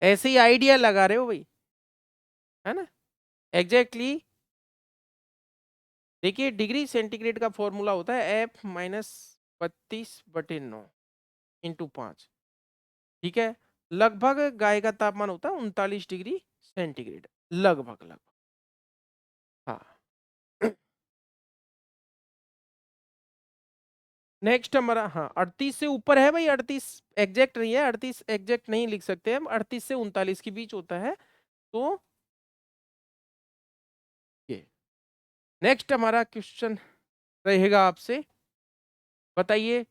ऐसे ही आइडिया लगा रहे हो भाई, है ना? एग्जैक्टली exactly, देखिए डिग्री सेंटीग्रेड का फॉर्मूला होता है F-32/9 इंटू 5। ठीक है, लगभग गाय का तापमान होता है 39 डिग्री सेंटीग्रेड, लगभग लगभग। हाँ। नेक्स्ट हमारा, हाँ 38 से ऊपर है भाई, 38 एग्जैक्ट नहीं है, 38 एग्जैक्ट नहीं लिख सकते हम, 38 से 39 के बीच होता है। तो ये नेक्स्ट हमारा क्वेश्चन रहेगा आपसे, बताइए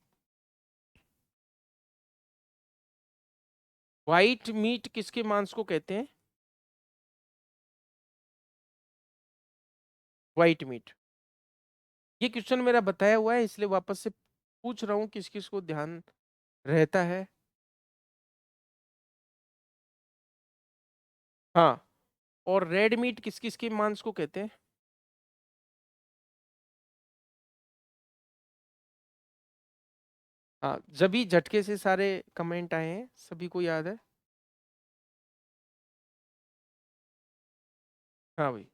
व्हाइट मीट किसके मांस को कहते हैं? व्हाइट मीट, ये क्वेश्चन मेरा बताया हुआ है इसलिए वापस से पूछ रहा हूँ, किस किस को ध्यान रहता है? हाँ, और रेड मीट किस किस के मांस को कहते हैं? हाँ, जब भी झटके से सारे कमेंट आए हैं, सभी को याद है? हाँ भाई,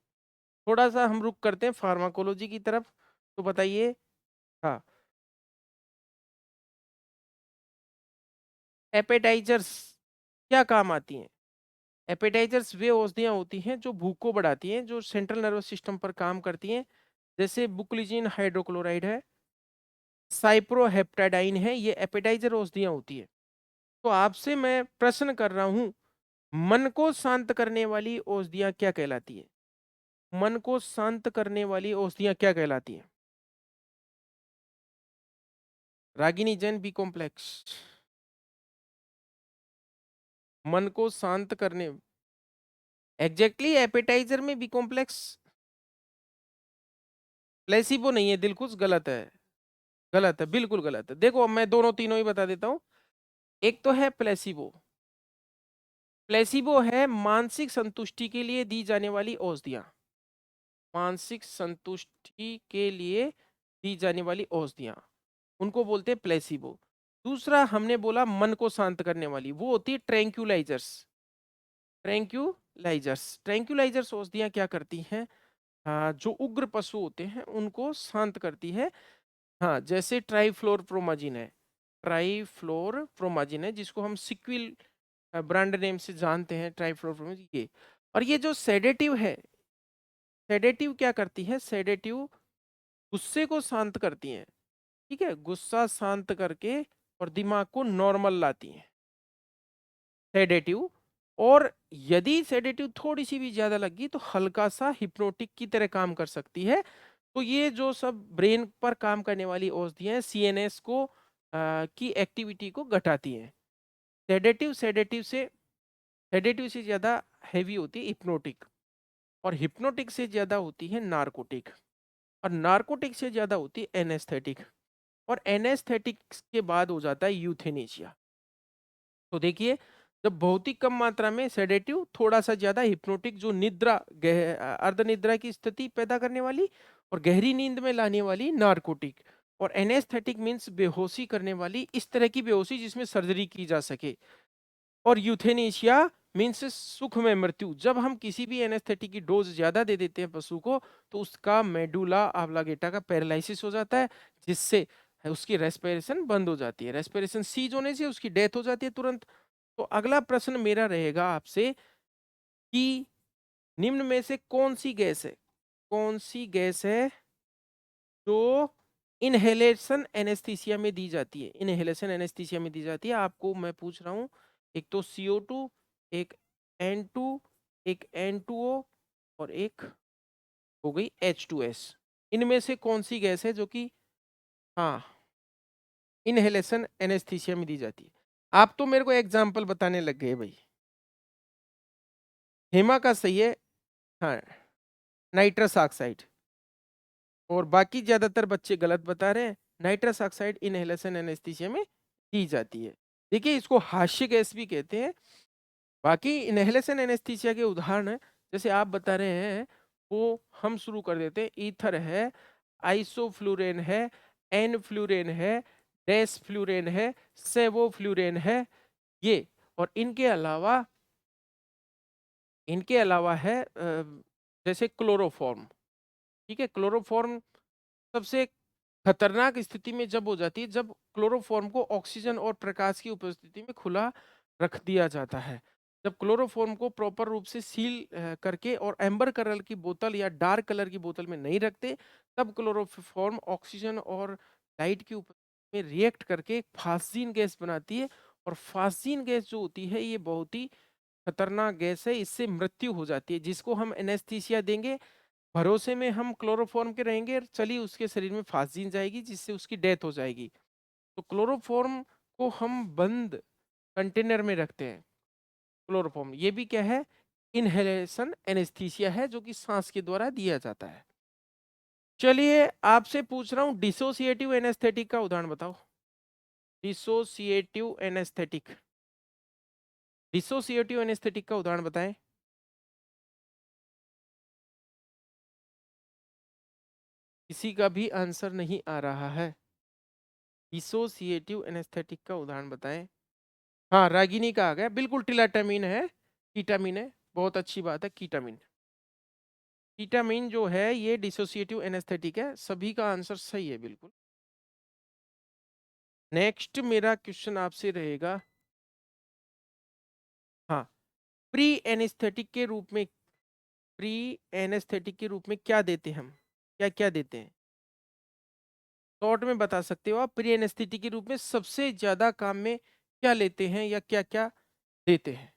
थोड़ा सा हम रुक करते हैं फार्माकोलॉजी की तरफ, तो बताइए। हाँ, एपेटाइजर्स क्या काम आती हैं? एपेटाइजर्स वे औषधियाँ होती हैं जो भूख को बढ़ाती हैं, जो सेंट्रल नर्वस सिस्टम पर काम करती हैं, जैसे बुक्लिजिन हाइड्रोक्लोराइड है, साइप्रोहेप्टाडाइन है, ये एपेटाइजर औषधियाँ होती है। तो आपसे मैं प्रश्न कर रहा हूँ, मन को शांत करने वाली औषधियाँ क्या कहलाती है? मन को शांत करने वाली औषधियाँ क्या कहलाती हैं? Ragini Jain, B complex. मन को शांत करने, एग्जैक्टली एपेटाइजर में बी कॉम्प्लेक्स। प्लेसिबो नहीं है, दिलखुश गलत है, गलत है, बिल्कुल गलत है। देखो मैं दोनों तीनों ही बता देता हूँ। एक तो है प्लेसिबो, प्लेसिबो है मानसिक संतुष्टि के लिए दी जाने वाली औषधियाँ, मानसिक संतुष्टि के लिए दी जाने वाली औषधियाँ, उनको बोलते हैं प्लेसिबो। दूसरा हमने बोला मन को शांत करने वाली, वो होती है ट्रैंक्यूलाइजर्स। ट्रैंक्यूलाइजर्स औषधियाँ क्या करती हैं? हाँ, जो उग्र पशु होते हैं उनको शांत करती है। हाँ, जैसे ट्राइफ्लोरप्रोमाजिन है, ट्राइफ्लोरप्रोमाजिन है जिसको हम सिक्विल ब्रांड नेम से जानते हैं, ट्राइफ्लोरप्रोमाजिन ये। और ये जो सेडेटिव है, सेडेटिव क्या करती है? सेडेटिव गुस्से को शांत करती हैं, ठीक है, गुस्सा शांत करके और दिमाग को नॉर्मल लाती हैं सेडेटिव। और यदि सेडेटिव थोड़ी सी भी ज्यादा लगी तो हल्का सा हिप्नोटिक की तरह काम कर सकती है। तो ये जो सब ब्रेन पर काम करने वाली औषधियां हैं, सीएनएस को की एक्टिविटी को घटाती हैं। सेडेटिव से ज्यादा हैवी होती है हिप्नोटिक, और हिप्नोटिक से ज्यादा होती है नार्कोटिक, और नार्कोटिक से ज्यादा होती है एनेस्थेटिक, और एनेस्थेटिक्स के बाद हो जाता है यूथेनेशिया। तो देखिए, जब बहुत ही कम मात्रा में सेडेटिव, थोड़ा सा ज्यादा हिप्नोटिक जो निद्रा अर्धनिद्रा की स्थिति पैदा करने वाली और गहरी नींद में लाने वाली नार्कोटिक, और एनेस्थेटिक मीन्स बेहोशी करने वाली, इस तरह की बेहोशी जिसमें सर्जरी की जा सके। और यूथेनेशिया मीन्स सुख में मृत्यु, जब हम किसी भी एनेस्थेटिक की डोज ज्यादा दे देते हैं पशु को तो उसका मेडुला ऑब्लांगेटा का पैरालिसिस हो जाता है, जिससे उसकी रेस्पिरेशन बंद हो जाती है, रेस्पिरेशन सीज होने से उसकी डेथ हो जाती है तुरंत। तो अगला प्रश्न मेरा रहेगा आपसे कि निम्न में से कौन सी गैस है, कौन सी गैस है जो इनहेलेशन एनेस्थीसिया में दी जाती है, इनहेलेशन एनेस्थीसिया में दी जाती है। आपको मैं पूछ रहा हूँ, एक तो CO2, एक N2, एक N2O और एक हो गई H2S। इनमें से कौन सी गैस है जो कि हाँ इनहेलेशन एनेस्थीसिया में दी जाती है? आप तो मेरे को एग्जाम्पल बताने लग गए भाई। हेमा का सही है, हाँ नाइट्रस ऑक्साइड, और बाकी ज्यादातर बच्चे गलत बता रहे हैं। नाइट्रस ऑक्साइड इनहेलेशन एनेस्थीसिया में दी जाती है। देखिए इसको हास्य गैस भी कहते हैं। बाकी इनहेलेशन एनेस्थीसिया के उदाहरण है, जैसे आप बता रहे हैं वो हम शुरू कर देते हैं। ईथर है, आइसोफ्लूरेन है, एन फ्लूरेन है, डेस फ्लूरेन है, सेवोफ्लूरेन है ये। और इनके अलावा है जैसे क्लोरोफॉर्म। ठीक है, क्लोरोफॉर्म सबसे खतरनाक स्थिति में जब हो जाती है जब क्लोरोफॉर्म को ऑक्सीजन और प्रकाश की उपस्थिति में खुला रख दिया जाता है। जब क्लोरोफॉर्म को प्रॉपर रूप से सील करके और एम्बर कलर की बोतल या डार्क कलर की बोतल में नहीं रखते, तब क्लोरोफॉर्म ऑक्सीजन और लाइट की उपस्थिति में रिएक्ट करके फास्जीन गैस बनाती है। और फास्जीन गैस जो होती है ये बहुत ही खतरनाक गैस है, इससे मृत्यु हो जाती है। जिसको हम एनेस्थीसिया देंगे, भरोसे में हम क्लोरोफॉर्म के रहेंगे, चलिए उसके शरीर में फास्जीन जाएगी जिससे उसकी डेथ हो जाएगी। तो क्लोरोफॉर्म को हम बंद कंटेनर में रखते हैं। क्लोरोफॉर्म ये भी क्या है, इनहेलेशन एनेस्थीसिया है जो कि सांस के द्वारा दिया जाता है। चलिए आपसे पूछ रहा हूं डिसोसिएटिव एनेस्थेटिक का उदाहरण बताओ। डिसोसिएटिव एनेस्थेटिक, डिसोसिएटिव एनेस्थेटिक का उदाहरण बताएं। किसी का भी आंसर नहीं आ रहा है। डिसोसिएटिव एनेस्थेटिक का उदाहरण बताएं। हाँ रागिनी का आ गया, बिल्कुल टिलाटामिन है, कीटामिन है, बहुत अच्छी बात है कीटामिन। कीटामिन जो है ये डिसोसिएटिव एनेस्थेटिक है, सभी का आंसर सही है बिल्कुल। नेक्स्ट मेरा क्वेश्चन आपसे रहेगा, हाँ प्री एनेस्थेटिक के रूप में, प्री एनेस्थेटिक के रूप में क्या देते हैं हम, क्या क्या देते हैं? शॉर्ट में बता सकते हो आप, प्री एनेस्थेटिक के रूप में सबसे ज्यादा काम में क्या लेते हैं या क्या क्या देते हैं?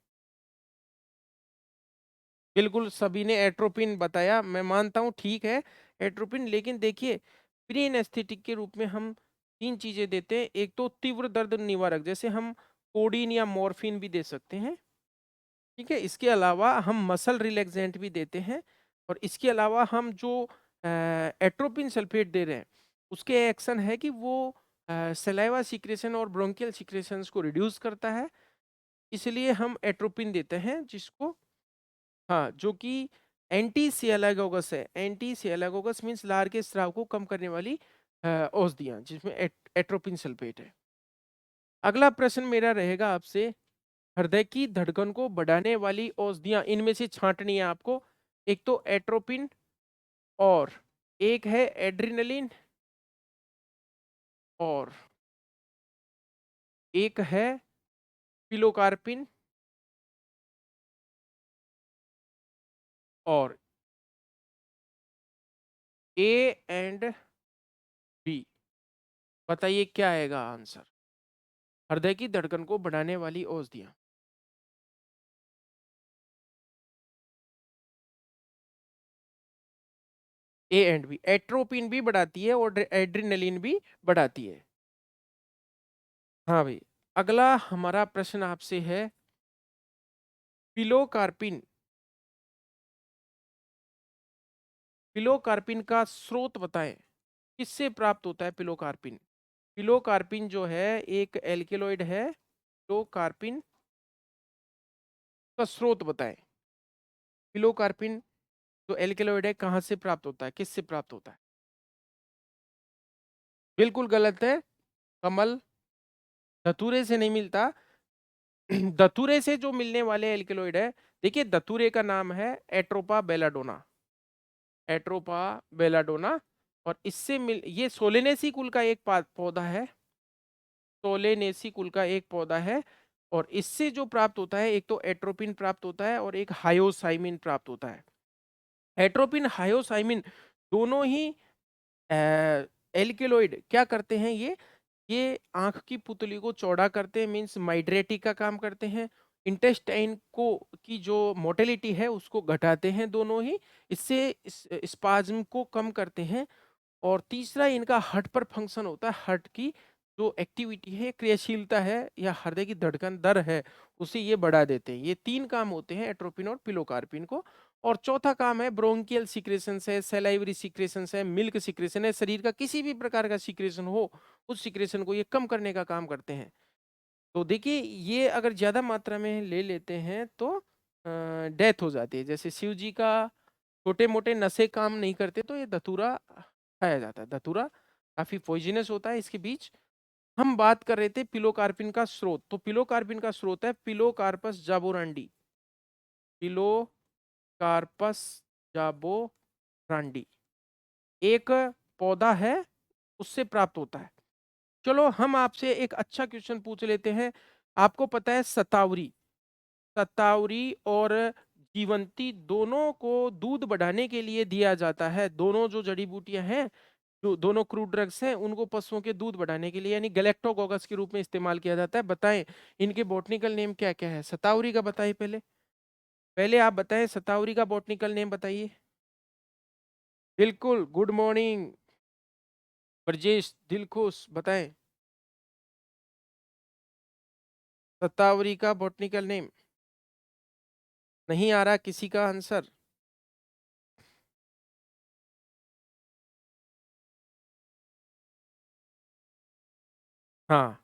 बिल्कुल सभी ने एट्रोपिन बताया, मैं मानता हूँ ठीक है एट्रोपिन, लेकिन देखिए प्री एनेस्थेटिक के रूप में हम तीन चीजें देते हैं। एक तो तीव्र दर्द निवारक, जैसे हम कोडीन या मॉर्फिन भी दे सकते हैं। ठीक है, इसके अलावा हम मसल रिलैक्सेंट भी देते हैं। और इसके अलावा हम जो एट्रोपिन सल्फेट दे रहे हैं उसके एक्शन है कि वो सलाइवा सिक्रेशन और ब्रोंकियल सिक्रेशंस को रिड्यूस करता है, इसलिए हम एट्रोपिन देते हैं जिसको, हाँ जो कि एंटी सियालागोगस है। एंटी सियालागोगस मीन्स लार के स्राव को कम करने वाली औषधियाँ जिसमें एट्रोपिन सल्फेट है। अगला प्रश्न मेरा रहेगा आपसे, हृदय की धड़कन को बढ़ाने वाली औषधियाँ इनमें से छांटनी है आपको। एक तो एट्रोपिन, और एक है एड्रिनलिन, और एक है पिलोकार्पिन, और ए एंड बी। बताइए क्या आएगा आंसर, हृदय की धड़कन को बढ़ाने वाली औषधियाँ। ए एंड बी, एट्रोपिन भी बढ़ाती है और एड्रिनलिन भी बढ़ाती है। हाँ भाई, अगला हमारा प्रश्न आपसे है, पिलोकार्पिन, पिलोकार्पिन का स्रोत बताएं, किससे प्राप्त होता है पिलोकार्पिन? पिलोकार्पिन जो है एक एल्केलॉइड है, पिलोकार्पिन का स्रोत बताएं। पिलोकार्पिन जो एल्केलॉइड है कहाँ से प्राप्त होता है, किससे प्राप्त होता है? बिल्कुल गलत है कमल, धतूरे से नहीं मिलता। धतूरे से जो मिलने वाले एल्केलॉइड है, देखिए धतूरे का नाम है एट्रोपा बेलाडोना, एट्रोपा बेलाडोना। और इससे मिल, ये सोलेनेसी कुल का एक पौधा है, सोलेनेसी कुल का एक पौधा है। और इससे जो प्राप्त होता है, एक तो एट्रोपिन प्राप्त होता है और एक हायोसाइमिन प्राप्त होता है। एट्रोपिन हायोसाइमिन दोनों ही एल्केलॉइड क्या करते हैं ये आंख की पुतली को चौड़ा करते हैं, मीन्स माइड्रेटी का काम करते हैं। इंटेस्टाइन को की जो मोटेलिटी है उसको घटाते हैं दोनों ही, इससे स्पाज्म को कम करते हैं। और तीसरा इनका हार्ट पर फंक्शन होता है, हार्ट की जो एक्टिविटी है, क्रियाशीलता है या हृदय की धड़कन दर है, उसे ये बढ़ा देते हैं। ये तीन काम होते हैं एट्रोपिन और पिलोकार्पिन को। और चौथा काम है ब्रोंकियल सिक्रेशन है, सेलाइवरी सिक्रेशन है, मिल्क सिक्रेशन है, शरीर का किसी भी प्रकार का सिक्रेशन हो उस सिक्रेशन को ये कम करने का काम करते हैं। तो देखिए ये अगर ज्यादा मात्रा में ले लेते हैं तो डेथ हो जाती है। जैसे शिव जी का छोटे मोटे नशे काम नहीं करते तो ये धतूरा खाया जाता है। धतूरा काफी पॉइजनस होता है। इसके बीच हम बात कर रहे थे पिलोकार्पिन का स्रोत, तो पिलोकार्पिन का स्रोत है पिलोकार्पस जाबोरांडी। पिलोकार्पस जाबोरांडी एक पौधा है, उससे प्राप्त होता है। चलो हम आपसे एक अच्छा क्वेश्चन पूछ लेते हैं। आपको पता है शतावरी, शतावरी और जीवंती दोनों को दूध बढ़ाने के लिए दिया जाता है। दोनों जो जड़ी बूटियां हैं, जो दोनों क्रूड ड्रग्स हैं, उनको पशुओं के दूध बढ़ाने के लिए यानी गैलेक्टोकोकस के रूप में इस्तेमाल किया जाता है। बताएं इनके बॉटनिकल नेम क्या क्या है। शतावरी का बताइए पहले, पहले आप बताएं शतावरी का बॉटनिकल नेम बताइए। बिल्कुल, गुड मॉर्निंग ब्रजेश दिलखुश, बताएं शतावरी का बॉटनिकल नेम। नहीं आ रहा किसी का आंसर? हाँ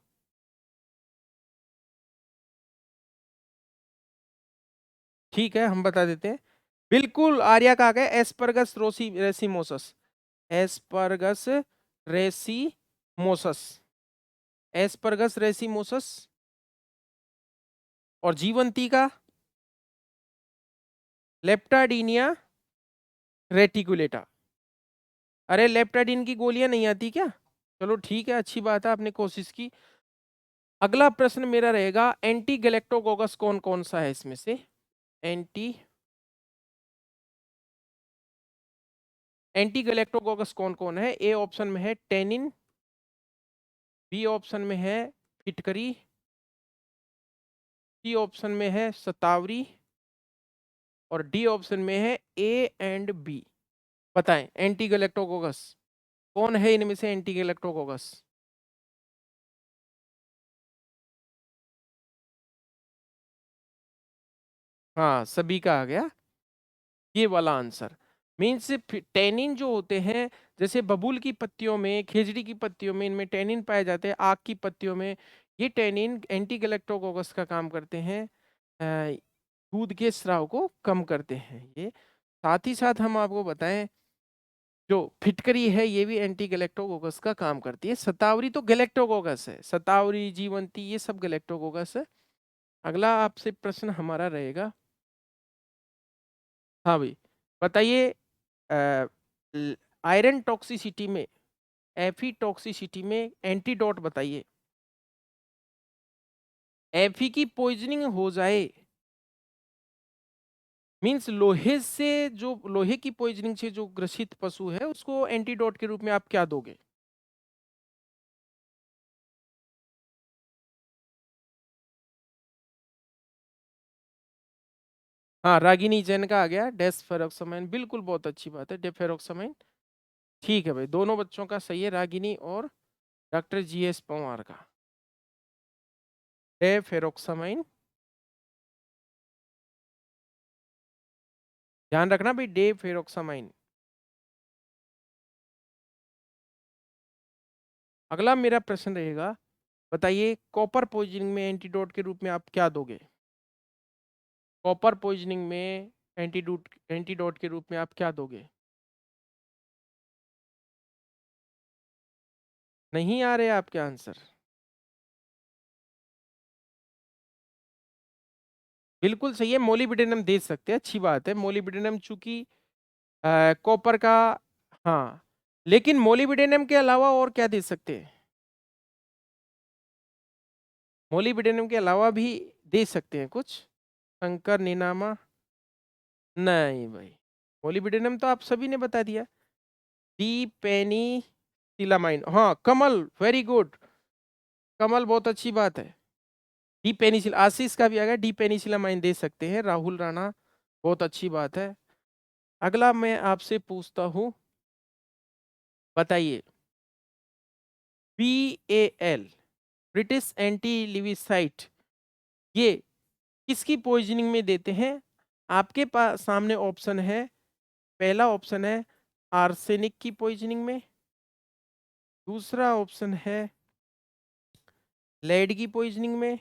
ठीक है, हम बता देते हैं। बिल्कुल आर्या का आ गया, एस्परगस रोसी racemosus. Asparagus racemosus, asparagus racemosus. और जीवंती का लेप्टाडीनिया रेटिकुलेटा। अरे लेप्टाडीन की गोलियां नहीं आती क्या? चलो ठीक है, अच्छी बात है, आपने कोशिश की। अगला प्रश्न मेरा रहेगा, एंटी गैलेक्टोकोकस कौन कौन सा है इसमें से? एंटी एंटी गैलेक्टोकोकस कौन कौन है? ए ऑप्शन में है टेनिन, बी ऑप्शन में है फिटकरी, सी ऑप्शन में है शतावरी, और डी ऑप्शन में है ए एंड बी। बताएं एंटी गैलेक्टोकोकस कौन है इनमें से? एंटी गैलेक्टोकोकस। हाँ सभी का आ गया ये वाला आंसर। मीन्स टेनिन जो होते हैं, जैसे बबूल की पत्तियों में, खेजड़ी की पत्तियों में, इनमें टेनिन पाए जाते हैं, आक की पत्तियों में। ये टेनिन एंटी गैलेक्टोकोकस का काम करते हैं, दूध के स्राव को कम करते हैं ये। साथ ही साथ हम आपको बताएं जो फिटकरी है ये भी एंटी गैलेक्टोकोकस का काम करती है। शतावरी तो गैलेक्टोकोकस है, शतावरी जीवंती ये सब गैलेक्टोकोकस है। अगला आपसे प्रश्न हमारा रहेगा, हाँ भाई बताइए, आयरन टॉक्सिसिटी में, एफी टॉक्सिसिटी में एंटीडोट बताइए। एफी की पॉइजनिंग हो जाए, मींस लोहे से, जो लोहे की पॉइजनिंग से जो ग्रसित पशु है उसको एंटीडोट के रूप में आप क्या दोगे? हाँ रागिनी जैन का आ गया डेस्फेरोक्सामाइन, बिल्कुल बहुत अच्छी बात है, डेफेरोक्सामाइन। ठीक है भाई, दोनों बच्चों का सही है, रागिनी और डॉक्टर जीएस पंवार का। डेफेरोक्सामाइन, ध्यान रखना भाई, डेफेरोक्सामाइन। अगला मेरा प्रश्न रहेगा, बताइए कॉपर पॉइजनिंग में एंटीडोट के रूप में आप क्या दोगे? कॉपर पॉइजनिंग में एंटीडोट के रूप में आप क्या दोगे? नहीं आ रहे आपके आंसर? बिल्कुल सही है, मोलिब्डेनम दे सकते हैं, अच्छी बात है। मोलिब्डेनम चूंकि कॉपर का, हाँ, लेकिन मोलिब्डेनम के अलावा और क्या दे सकते हैं? मोलिब्डेनम के अलावा भी दे सकते हैं कुछ, शंकर निनामा? नहीं भाई, मोलिब्डेनम तो आप सभी ने बता दिया। डी पेनी सिलामाइन, हाँ कमल, वेरी गुड, कमल बहुत अच्छी बात है। डी पेनिसिल, आशीष का भी आ गया, डी पेनिसिलामाइन दे सकते हैं, राहुल राणा, बहुत अच्छी बात है। अगला मैं आपसे पूछता हूं, बताइए BAL, ब्रिटिश एंटी लिविसाइट, ये किसकी पॉइजनिंग में देते हैं? आपके पास सामने ऑप्शन है, पहला ऑप्शन है आर्सेनिक की पॉइजनिंग में, दूसरा ऑप्शन है लेड की पॉइजनिंग में,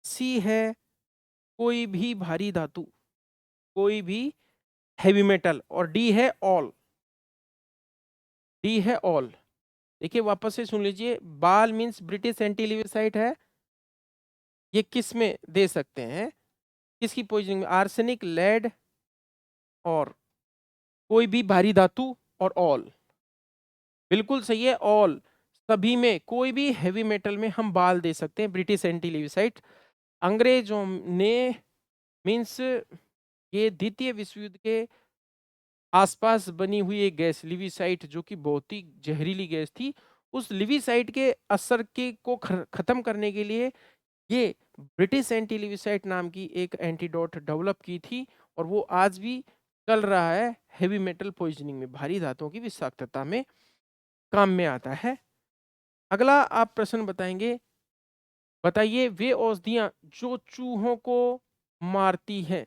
सी है कोई भी भारी धातु, कोई भी हैवी मेटल, और डी है ऑल, डी है ऑल। देखिए वापस से सुन लीजिए, बाल मींस ब्रिटिश एंटी लिविसाइट है, ये किस में दे सकते हैं, किसकी पॉइजनिंग में? आर्सेनिक, लेड और कोई भी भारी धातु और ऑल। बिल्कुल सही है, ऑल, सभी में, कोई भी हैवी मेटल में हम बाल दे सकते हैं ब्रिटिश एंटी लिविसाइट। अंग्रेजों ने मींस ये द्वितीय विश्व युद्ध के आसपास बनी हुई एक गैस लिविसाइट, जो कि बहुत ही जहरीली गैस थी, उस लिविसाइट के असर के को खत्म करने के लिए ये ब्रिटिश एंटी लिविसाइट नाम की एक एंटीडोट डेवलप की थी, और वो आज भी चल रहा है, हेवी मेटल पॉइजनिंग में, भारी धातुओं की विषाक्तता में काम में आता है। अगला आप प्रश्न बताएंगे, बताइए वे औषधियां जो चूहों को मारती हैं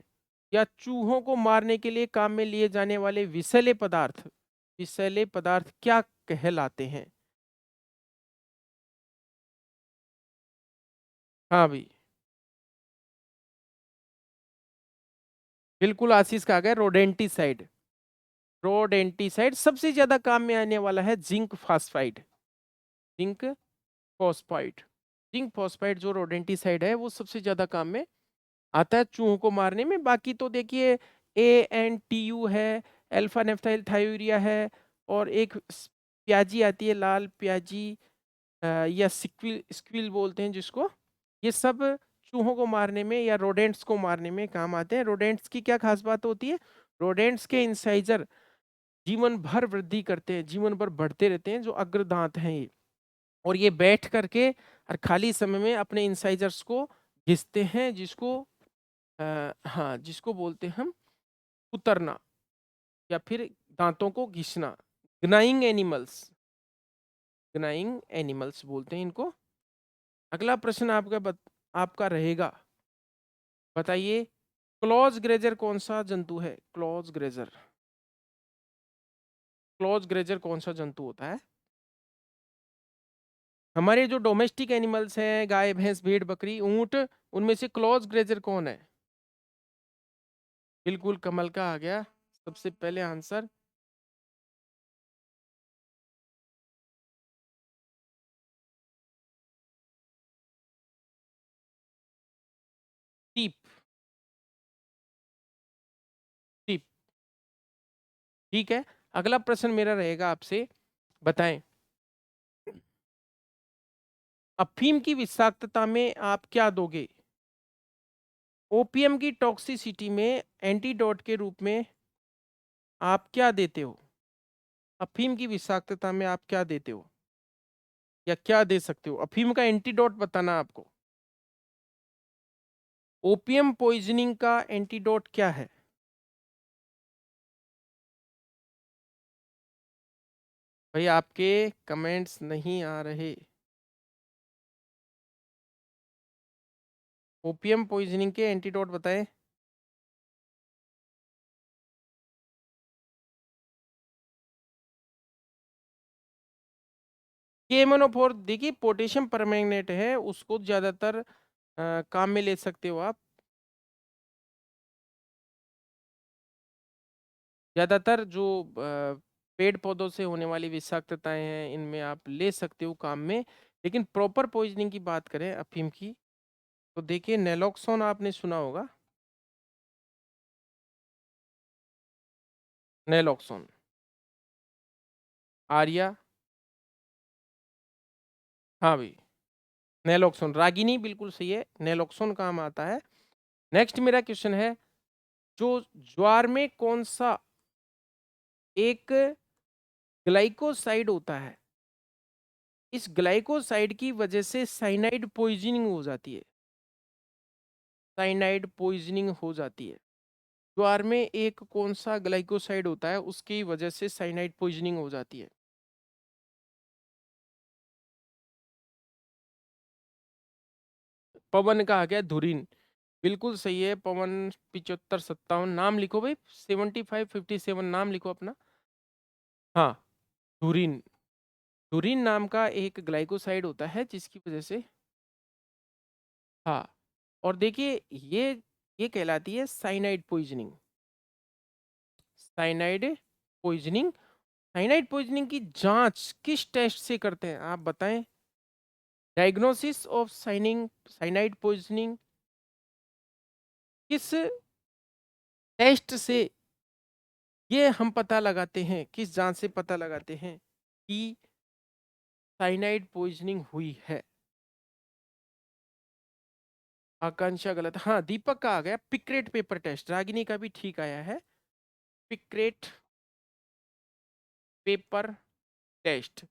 या चूहों को मारने के लिए काम में लिए जाने वाले विषैले पदार्थ, विषैले पदार्थ क्या कहलाते हैं? हाँ भाई, बिल्कुल आशीष का आ गया, रोडेंटिसाइड, रोडेंटिसाइड सबसे ज्यादा काम में आने वाला है zinc phosphide, zinc phosphide, zinc phosphide जो रोडेंटिसाइड है वो सबसे ज्यादा काम में आता है चूहों को मारने में। बाकी तो देखिए ANTU है, अल्फा नेफ्थाइल थायोरिया है, और एक प्याजी आती है, लाल प्याजी, या स्क्विल, स्क्विल बोलते हैं जिसको, ये सब चूहों को मारने में या रोडेंट्स को मारने में काम आते हैं। रोडेंट्स की क्या खास बात होती है? रोडेंट्स के इंसाइजर जीवन भर वृद्धि करते हैं, जीवन भर बढ़ते रहते हैं, जो अग्रदांत हैं ये, और ये बैठ करके और खाली समय में अपने इंसाइजर्स को घिसते हैं, जिसको हाँ, जिसको बोलते हैं हम उतरना, या फिर दांतों को घिसना, ग्नाइंग एनिमल्स, ग्नाइंग एनिमल्स बोलते हैं इनको। अगला प्रश्न आपका रहेगा, बताइए क्लॉज ग्रेजर कौन सा जंतु है? क्लॉज ग्रेजर, क्लॉज ग्रेजर कौन सा जंतु होता है? हमारे जो डोमेस्टिक एनिमल्स हैं, गाय भैंस भेड़ बकरी ऊंट, उनमें से क्लॉज ग्रेजर कौन है? बिल्कुल कमल का आ गया सबसे पहले आंसर। टीप, टीप, ठीक है। अगला प्रश्न मेरा रहेगा आपसे, बताएं अफीम की विषाक्तता में आप क्या दोगे? ओपीएम की टॉक्सिसिटी में एंटीडोट के रूप में आप क्या देते हो? अफीम की विषाक्तता में आप क्या देते हो या क्या दे सकते हो? अफीम का एंटीडोट बताना आपको। ओपीएम पॉइजनिंग का एंटीडोट क्या है? भाई आपके कमेंट्स नहीं आ रहे। ओपीएम पॉइजनिंग के एंटीडोट बताएं। KMnO4 देखिए पोटेशियम परमैंगनेट है, उसको ज्यादातर काम में ले सकते हो आप, ज्यादातर जो पेड़ पौधों से होने वाली विषाक्तताएं हैं इनमें आप ले सकते हो काम में। लेकिन प्रॉपर पॉइजनिंग की बात करें अफीम की, तो देखिए नेलोक्सोन आपने सुना होगा, नेलोक्सोन, आर्या, हाँ भाई नेलोक्सोन, रागिनी बिल्कुल सही है, नेलोक्सोन काम आता है। नेक्स्ट मेरा क्वेश्चन है, जो ज्वार में कौन सा एक ग्लाइकोसाइड होता है, इस ग्लाइकोसाइड की वजह से साइनाइड पॉइजनिंग हो जाती है, साइनाइड पॉइजनिंग हो जाती है। ज्वार में एक कौन सा ग्लाइकोसाइड होता है उसकी वजह से साइनाइड पॉइजनिंग हो जाती है? पवन का आ गया धुरीन। बिल्कुल सही है पवन। 75 57 नाम लिखो भाई, 75 57 नाम लिखो अपना। हाँ, धुरीन। धुरीन नाम का एक ग्लाइकोसाइड होता है जिसकी वजह से, हाँ, और देखिए ये कहलाती है cyanide poisoning. Cyanide poisoning. Cyanide poisoning की जांच किस टेस्ट से करते हैं आप बताएं? डायग्नोसिस ऑफ साइनाइड पॉइजनिंग किस टेस्ट से ये हम पता लगाते हैं, किस जांच से पता लगाते हैं कि साइनाइड पॉइजनिंग हुई है? आकांक्षा गलत। हाँ, दीपक का आ गया पिक्रेट पेपर टेस्ट। रागिनी का भी ठीक आया है, पिक्रेट पेपर टेस्ट।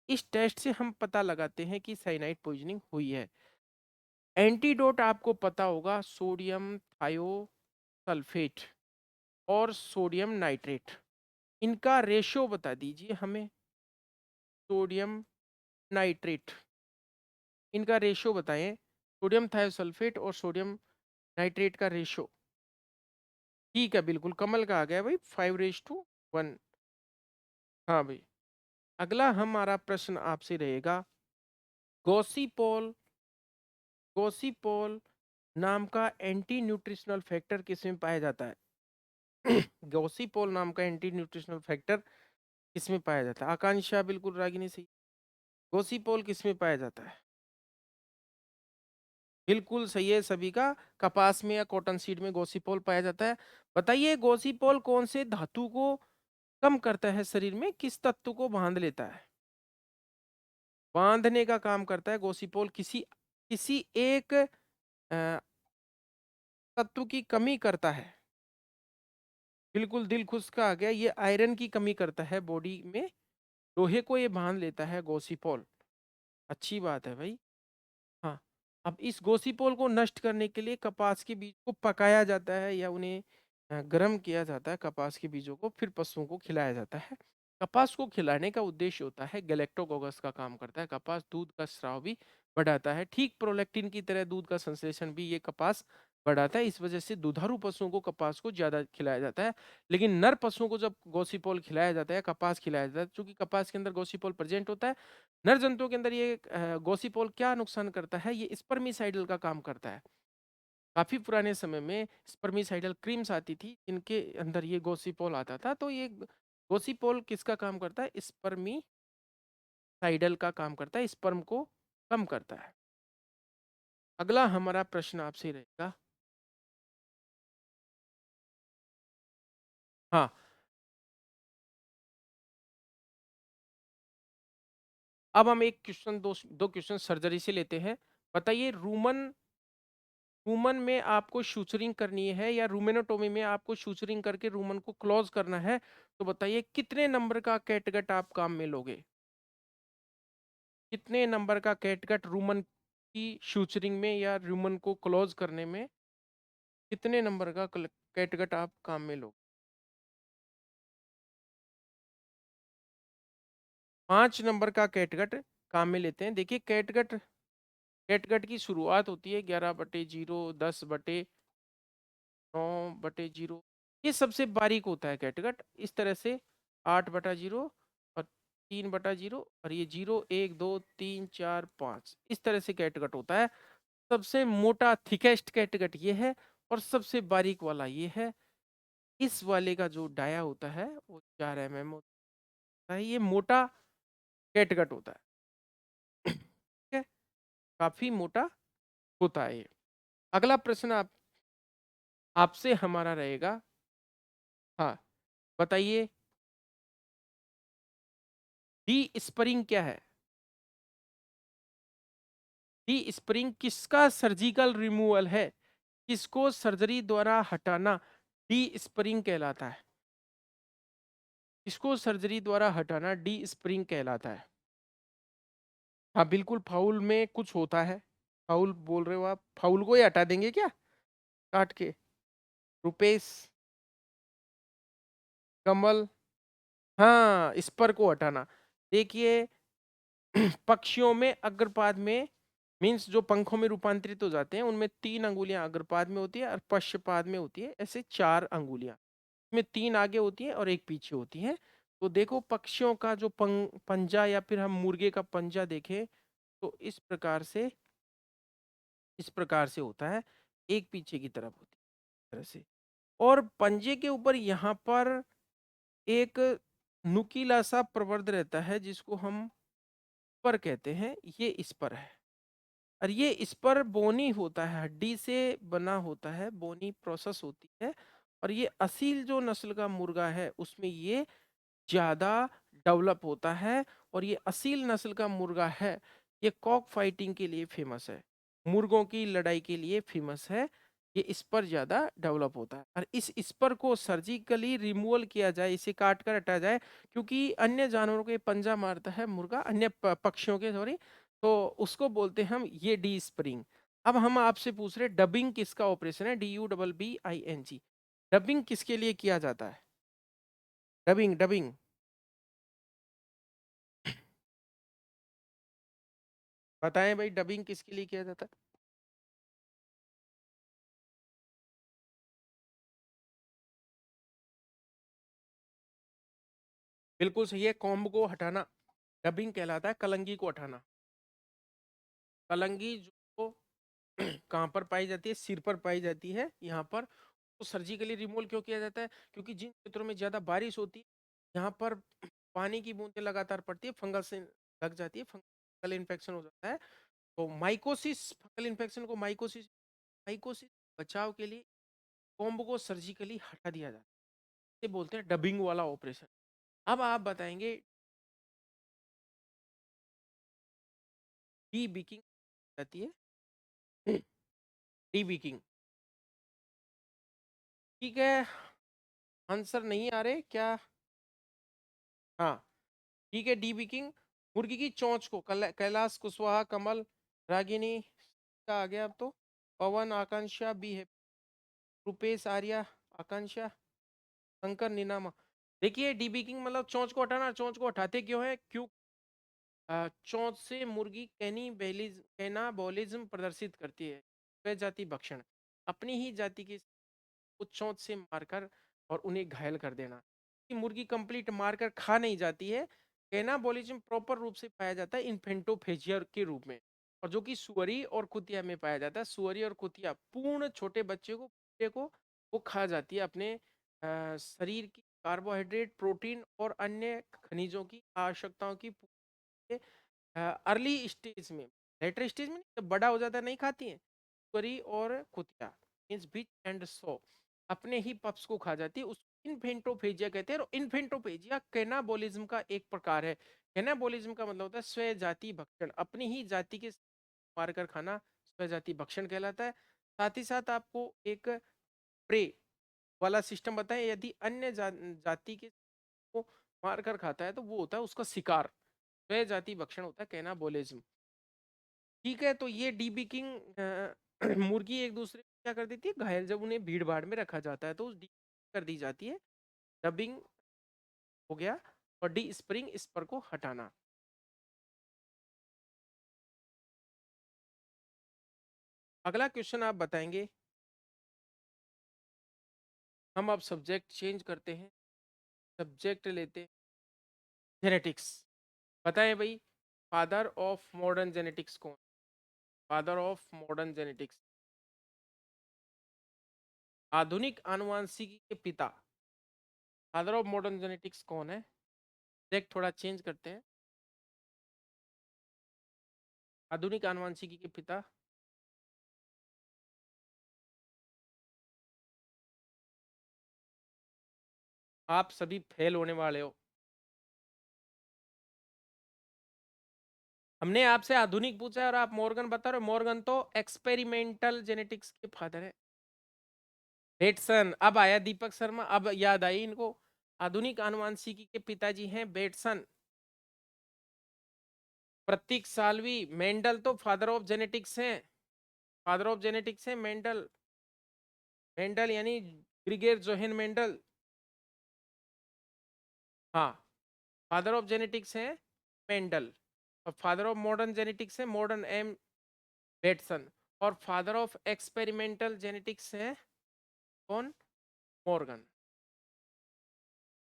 इस टेस्ट से हम पता लगाते हैं कि साइनाइड पॉइजनिंग हुई है। एंटीडोट आपको पता होगा, सोडियम थायोसल्फेट और सोडियम नाइट्रेट। इनका रेशो बता दीजिए हमें। सोडियम नाइट्रेट, इनका रेशो बताएं। सोडियम थायोसल्फेट और सोडियम नाइट्रेट का रेशो। ठीक है, बिल्कुल कमल का आ गया भाई, 5:1। हाँ भाई। अगला हमारा प्रश्न आपसे रहेगा, गोसिपोल, गोसिपोल नाम का एंटी न्यूट्रिशनल फैक्टर किसमें पाया जाता है? गोसिपोल नाम का एंटी न्यूट्रिशनल फैक्टर किसमें पाया जाता है? आकांक्षा बिल्कुल, रागिनी सही। गोसिपोल किसमें पाया जाता है? बिल्कुल सही है सभी का। कपास में या कॉटन सीड में गोसिपोल पाया जाता है। बताइए गोसिपोल कौन से धातु को कम करता है शरीर में, किस तत्व को बांध लेता है? बांधने का काम करता है गोसिपोल। किसी किसी एक तत्व की कमी करता है। बिल्कुल दिल खुश का आ गया, ये आयरन की कमी करता है बॉडी में, लोहे को ये बांध लेता है गोसिपोल। अच्छी बात है भाई। हाँ, अब इस गोसिपोल को नष्ट करने के लिए कपास के बीज को पकाया जाता है या उन्हें गर्म किया जाता है, कपास के बीजों को, फिर पशुओं को खिलाया जाता है। कपास को खिलाने का उद्देश्य होता है गैलेक्टोकोकस का काम करता है। कपास दूध का स्राव भी बढ़ाता है, ठीक प्रोलैक्टिन की तरह दूध का संश्लेषण भी ये कपास बढ़ाता है। इस वजह से दुधारू पशुओं को कपास को ज्यादा खिलाया जाता है। लेकिन नर पशुओं को जब गोसिपोल खिलाया जाता है, कपास खिलाया जाता है, क्योंकि कपास के अंदर गोसिपोल प्रेजेंट होता है। नर जंतुओं के अंदर ये गोसिपोल क्या नुकसान करता है, ये स्पर्मिसाइडल का काम करता है। काफी पुराने समय में स्पर्मिसाइडल क्रीम्स आती थी इनके अंदर ये गोसिपोल आता था। तो ये गोसिपोल किसका काम करता है? स्पर्मिसाइडल का काम करता है, स्पर्म को कम करता है। अगला हमारा प्रश्न आपसे रहेगा। हाँ, अब हम एक क्वेश्चन, दो क्वेश्चन सर्जरी से लेते हैं। बताइए रूमन, रूमन में आपको शूचरिंग करनी है या रूमेनोटोमी में आपको शूचरिंग करके रूमन को क्लोज करना है, तो बताइए कितने नंबर का कैटगट आप काम में लोगे? कितने नंबर का कैटगट रूमन की शूचरिंग में या रूमन को क्लोज करने में, कितने नंबर का कैटगट आप काम में लोगे? 5 नंबर का कैटगट काम में लेते हैं। देखिए कैटगट, कैटगट की शुरुआत होती है 11/0, 10/9/0। ये सबसे बारीक होता है कैटगट, इस तरह से 8/0 और 3/0 और ये 0 1 2 3 4 5, इस तरह से कैटगट होता है। सबसे मोटा थिकेस्ट कैटगट ये है और सबसे बारीक वाला ये है। इस वाले का जो डाया होता है वो 4 mm होता है। ये मोटा कैटगट होता है। ठीक है, काफी मोटा होता है ये। अगला प्रश्न आपसे हमारा रहेगा। हाँ, बताइए डी स्प्रिंग क्या है? डी स्प्रिंग किसका सर्जिकल रिमूवल है? किसको सर्जरी द्वारा हटाना डी स्प्रिंग कहलाता है? किसको सर्जरी द्वारा हटाना डी स्प्रिंग कहलाता है? हाँ बिल्कुल, फाउल में कुछ होता है। फाउल बोल रहे हो आप, फाउल को ही हटा देंगे क्या काट के? रुपेश, कमल, हाँ स्पर को हटाना। देखिए पक्षियों में अग्रपाद में मीन्स जो पंखों में रूपांतरित हो जाते हैं उनमें 3 अंगुलियां अग्रपाद में होती है और पश्चपाद में होती है, ऐसे 4 अंगुलियां। इसमें 3 आगे होती है और एक पीछे होती है। तो देखो पक्षियों का जो पंजा या फिर हम मुर्गे का पंजा देखें तो इस प्रकार से होता है, एक पीछे की तरफ होती है इस तरह से। और पंजे के ऊपर यहाँ पर एक नुकीला सा प्रवर्ध रहता है जिसको हम स्पर कहते हैं, ये स्पर है। और ये स्पर बोनी होता है, हड्डी से बना होता है, बोनी प्रोसेस होती है। और ये असील जो नस्ल का मुर्गा है उसमें ये ज्यादा डेवलप होता है। और ये असील नस्ल का मुर्गा है, ये कॉक फाइटिंग के लिए फेमस है, मुर्गों की लड़ाई के लिए फेमस है। ये इस पर ज्यादा डेवलप होता है और इस स्पर को सर्जिकली रिमूवल किया जाए, इसे काट कर हटाया जाए, क्योंकि अन्य जानवरों के पंजा मारता है मुर्गा, अन्य पक्षियों के सॉरी, तो उसको बोलते हैं हम ये डी स्प्रिंग। अब हम आपसे पूछ रहे डबिंग किसका ऑपरेशन है, DUBBING, डबिंग किसके लिए किया जाता है? डबिंग डबिंग बताएं भाई, डबिंग किसके लिए किया जाता है? बिल्कुल सही है, कॉम्ब को हटाना डबिंग कहलाता है, कलंगी को हटाना। कलंगी जो कहाँ पर पाई जाती है, सिर पर पाई जाती है यहाँ पर। तो सर्जिकली रिमूवल क्यों किया जाता है? क्योंकि जिन क्षेत्रों में ज्यादा बारिश होती है यहाँ पर पानी की बूंदें लगातार पड़ती है, फंगस से लग जाती है, फंगल इन्फेक्शन हो जाता है। तो माइकोसिस, फंगल इन्फेक्शन को माइकोसिस, माइकोसिस बचाव के लिए कॉम्ब को सर्जिकली हटा दिया जाता है, इसे बोलते हैं डबिंग वाला ऑपरेशन। अब आप बताएंगे डी बिकिंग जाती है, डी बिकिंग। ठीक है, आंसर नहीं आ रहे क्या? हाँ ठीक है, डी बिकिंग मुर्गी की चोंच को कैलाश कुशवाहा, कमल, रागिनी का आ गया। अब तो पवन, आकांक्षा, बी है, रुपेश, आर्या, आकांक्षा, शंकर, नीनामा। देखिए डी बिकिंग मतलब चोंच को हटाना। चोंच को हटाते क्यों है? क्यों? चोंच से मुर्गी कैनाबोलिज्म प्रदर्शित करती है, स्वय जाति भक्षण, अपनी ही जाति की को चोंच से मारकर और उन्हें घायल कर देना। कि मुर्गी कंप्लीट मारकर खा नहीं जाती है। कैनाबोलिज्म प्रॉपर रूप से पाया जाता है इन्फेंटोफेजिया के रूप में, और जो कि सुअरी और कुतिया में पाया जाता है। सुअरी और कुतिया पूर्ण छोटे बच्चे को, कुत्ते को वो खा जाती है अपने शरीर की कार्बोहाइड्रेट, प्रोटीन और अन्य खनिजों की आवश्यकताओं की अर्ली स्टेज में। लेटर स्टेज में नहीं, जब बड़ा हो जाता है नहीं खाती है। सुअरी और कुतिया मींस बिच एंड सो अपने ही पप्स को खा जाती है, उसको इन्फेंटोफेजिया कहते हैं। और इन्फेंटोफेजिया कैनाबोलिज्म का एक प्रकार है। कैनाबोलिज्म का मतलब होता है स्वय जाति भक्षण, अपनी ही जाति के मारकर खाना स्वय जाति भक्षण कहलाता है। साथ ही साथ आपको एक प्रे वाला सिस्टम बताएं, यदि अन्य जाति के को मारकर खाता है तो वो होता है उसका शिकार, स्वय जाति भक्षण होता है कैनाबोलिज्म। ठीक है, तो ये डीबी किंग मुर्गी एक दूसरे को क्या कर देती है, घायल, जब उन्हें भीड़ भाड़ में रखा जाता है तो उस डी कर दी जाती है। डबिंग हो गया। और डी स्प्रिंग, इस पर को हटाना। अगला क्वेश्चन आप बताएंगे। हम अब सब्जेक्ट चेंज करते हैं, सब्जेक्ट लेते हैं जेनेटिक्स। बताएं भाई, फादर ऑफ मॉडर्न जेनेटिक्स कौन? फादर ऑफ मॉडर्न जेनेटिक्स, आधुनिक आनुवंशिकी के पिता, फादर ऑफ मॉडर्न जेनेटिक्स कौन है? सब्जेक्ट थोड़ा चेंज करते हैं। आधुनिक आनुवंशिकी के पिता। आप सभी फेल होने वाले हो। हमने आपसे आधुनिक पूछा है और आप मॉर्गन बता रहे हो। मॉर्गन तो एक्सपेरिमेंटल जेनेटिक्स के फादर है। बेटसन, अब आया दीपक शर्मा, अब याद आई इनको। आधुनिक आनुवंशिकी के पिताजी हैं बेटसन। प्रतीक साल्वी, मेंडल तो फादर ऑफ जेनेटिक्स हैं, फादर ऑफ जेनेटिक्स है मेंडल, मेंडल यानी ग्रिगेर जोहेन मेंडल। हाँ, फादर ऑफ जेनेटिक्स है मेंडल, और फादर ऑफ मॉडर्न जेनेटिक्स है मॉडर्न एम बेटसन, और फादर ऑफ एक्सपेरिमेंटल जेनेटिक्स है कौन? मॉर्गन।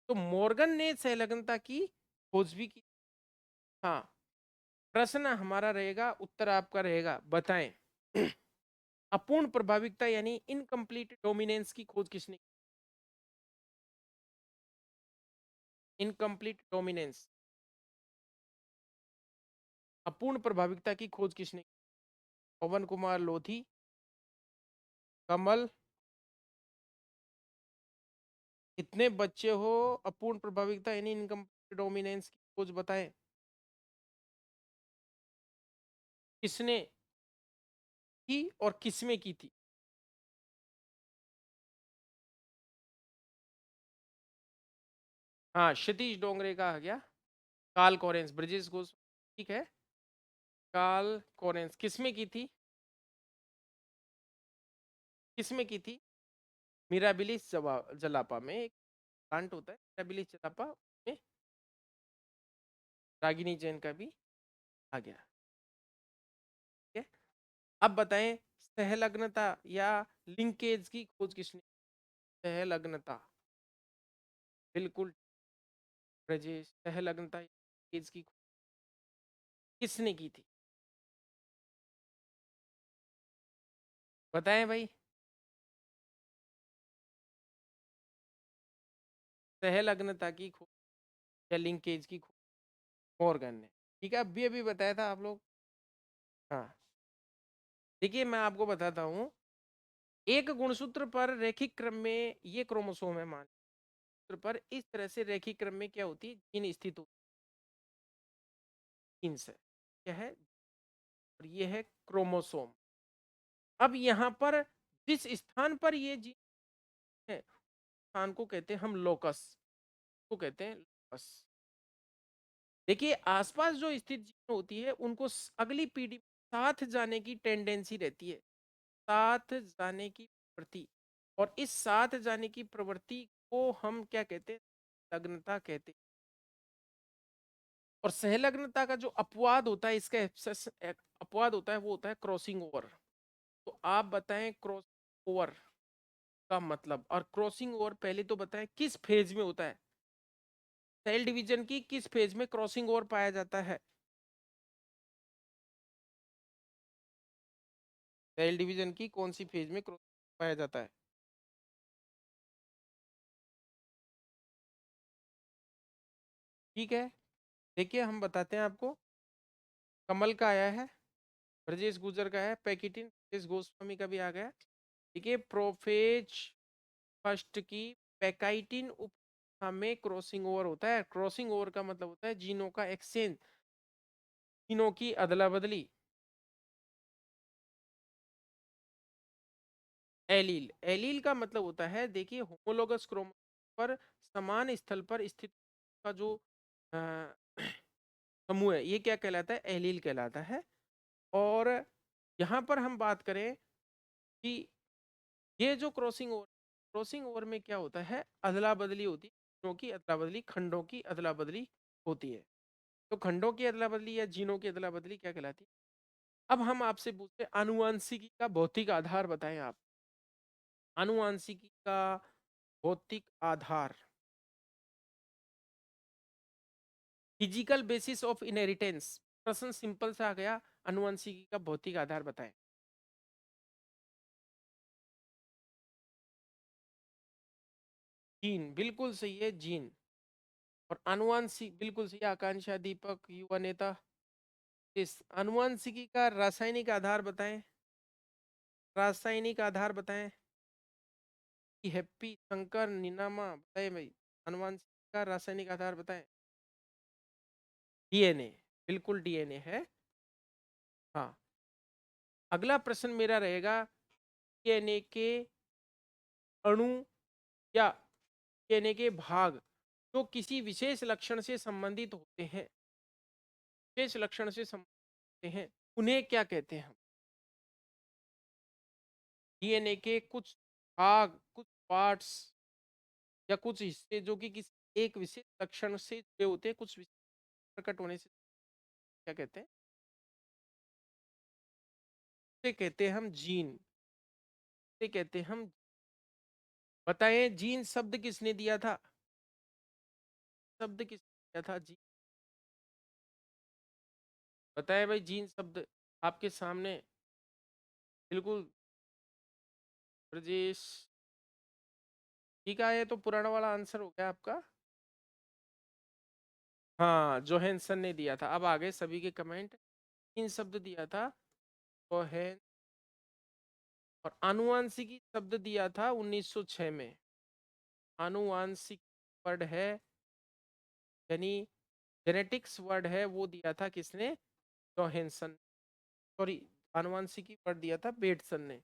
तो मॉर्गन ने संलग्नता की खोज भी की। हाँ, प्रश्न हमारा रहेगा, उत्तर आपका रहेगा, बताएं अपूर्ण प्रभाविकता यानी इनकम्प्लीट डोमिनेंस की खोज किसने? इनकम्प्लीट डोमिनेंस, अपूर्ण प्रभाविकता की खोज किसने? पवन कुमार लोधी, कमल, कितने बच्चे हो, अपूर्ण प्रभाविकता यानी इनकम्प्लीट डोमिनेंस की खोज बताएं किसने की और किसमें की थी? हाँ, क्षितिज डोंगरे का आ गया, काल कोरेंस, ब्रिजेश घोष, ठीक है, काल कोरेंस किसमें की थी? किसमें की थी? मीराबिलिस जलापा में एक प्लांट होता है मीराबिलिस जलापा में, रागिनी जैन का भी आ गया, ठीक है। अब बताएं सहलग्नता या लिंकेज की खोज किसने? सहलग्नता, बिल्कुल ब्रजेश, सहलग्नता लिंकेज की खोज किसने की थी? बताएं भाई, सहलग्नता की खोज या लिंकेज की खोज मॉर्गन ने, ठीक है। अभी अभी बताया था आप लोग। हाँ, देखिए मैं आपको बताता हूँ, एक गुणसूत्र पर रैखिक क्रम में ये क्रोमोसोम है, मान पर इस तरह से रैखिक क्रम में क्या होती है, जीन स्थित होती है, जीन्स है, क्या है, और ये है क्रोमोसोम। अब यहाँ पर जिस स्थान पर ये जीन है, स्थान को कहते हैं हम लोकस, को कहते हैं लोकस। देखिए आसपास जो स्थित जीन होती है उनको अगली पीढ़ी साथ जाने की टेंडेंसी रहती है, साथ जाने की प्रवृत्ति, और इस साथ जाने की प्रवृत्ति को हम क्या कहते हैं, लग्नता कहते हैं। और सहलग्नता का जो अपवाद होता है, इसका अपवाद होता है, वो होता है क्रॉसिंग ओवर। तो आप बताएं क्रॉस ओवर का मतलब, और क्रॉसिंग ओवर पहले तो बताएं किस फेज में होता है, सेल डिवीजन की किस फेज में क्रॉसिंग ओवर पाया जाता है? सेल डिवीजन की कौन सी फेज में क्रॉसिंग पाया जाता है? ठीक है, देखिए हम बताते हैं आपको, कमल का आया है, ब्रजेश गुजर का है, पैकिटिन ब्रजेश गोस्वामी का भी आ गया। देखिए प्रोफेज फर्स्ट की पैकाइटिन उपस्थिति में क्रॉसिंग ओवर होता है। क्रॉसिंग ओवर का मतलब होता है जीनों का एक्सचेंज, जीनों की अदला बदली। एलील, एलील का मतलब होता है, देखिए होमोलोगस क्रोमोसोम पर समान स्थल पर स्थित का जो अ, समूह है, ये क्या कहलाता है, एलील कहलाता है। और यहाँ पर हम बात करें कि ये जो क्रॉसिंग ओवर, क्रॉसिंग ओवर में क्या होता है, अदला बदली होती है, जीनों की अदला बदली, खंडों की अदला बदली होती है। तो खंडों की अदला बदली या जीनों की अदला बदली क्या कहलाती है? अब हम आपसे पूछते हैं आनुवंशिकी का भौतिक आधार बताएं आप, आनुवंशिकी का भौतिक आधार, फिजिकल बेसिस ऑफ इनहेरिटेंस। प्रश्न सिंपल सा आ गया, आनुवंशिकी का भौतिक आधार बताएं। जीन, बिल्कुल सही है, जीन। और आनुवंशिक, बिल्कुल सही, आकांक्षा दीपक युवा नेता। इस आनुवंशिकी का रासायनिक आधार बताएं, रासायनिक आधार बताएं कि हैप्पी शंकर निनामा बताएं भाई, आनुवंशिकी का रासायनिक आधार बताएं। डीएनए, बिल्कुल डीएनए है। हाँ, अगला प्रश्न मेरा रहेगा, डीएनए के अणु या डीएनए के भाग जो किसी विशेष लक्षण से संबंधित होते हैं, विशेष लक्षण से संबंधित हैं उन्हें क्या कहते हैं हम? डीएनए के कुछ भाग, कुछ पार्ट्स या कुछ हिस्से जो कि किसी एक विशेष लक्षण से जुड़े होते हैं, कुछ विशेष प्रकट होने से क्या कहते हैं? उसे कहते हैं हम जीन। उसे कहते हैं हम। बताएं जीन शब्द किसने दिया था? शब्द किसने दिया था जी? बताएं भाई, जीन शब्द आपके सामने बिल्कुल। ब्रजेश, ठीक है, ये तो पुराना वाला आंसर हो गया आपका। हाँ, जोहेंसन ने दिया था। अब आगे सभी के कमेंट। तीन शब्द दिया था जोहेन, और आनुवांशिकी शब्द दिया था 1906 में। आनुवांशिक वर्ड है, यानी जेनेटिक्स वर्ड है, वो दिया था किसने? जोहेंसन। सॉरी, आनुवांशिकी वर्ड दिया था बेटसन ने।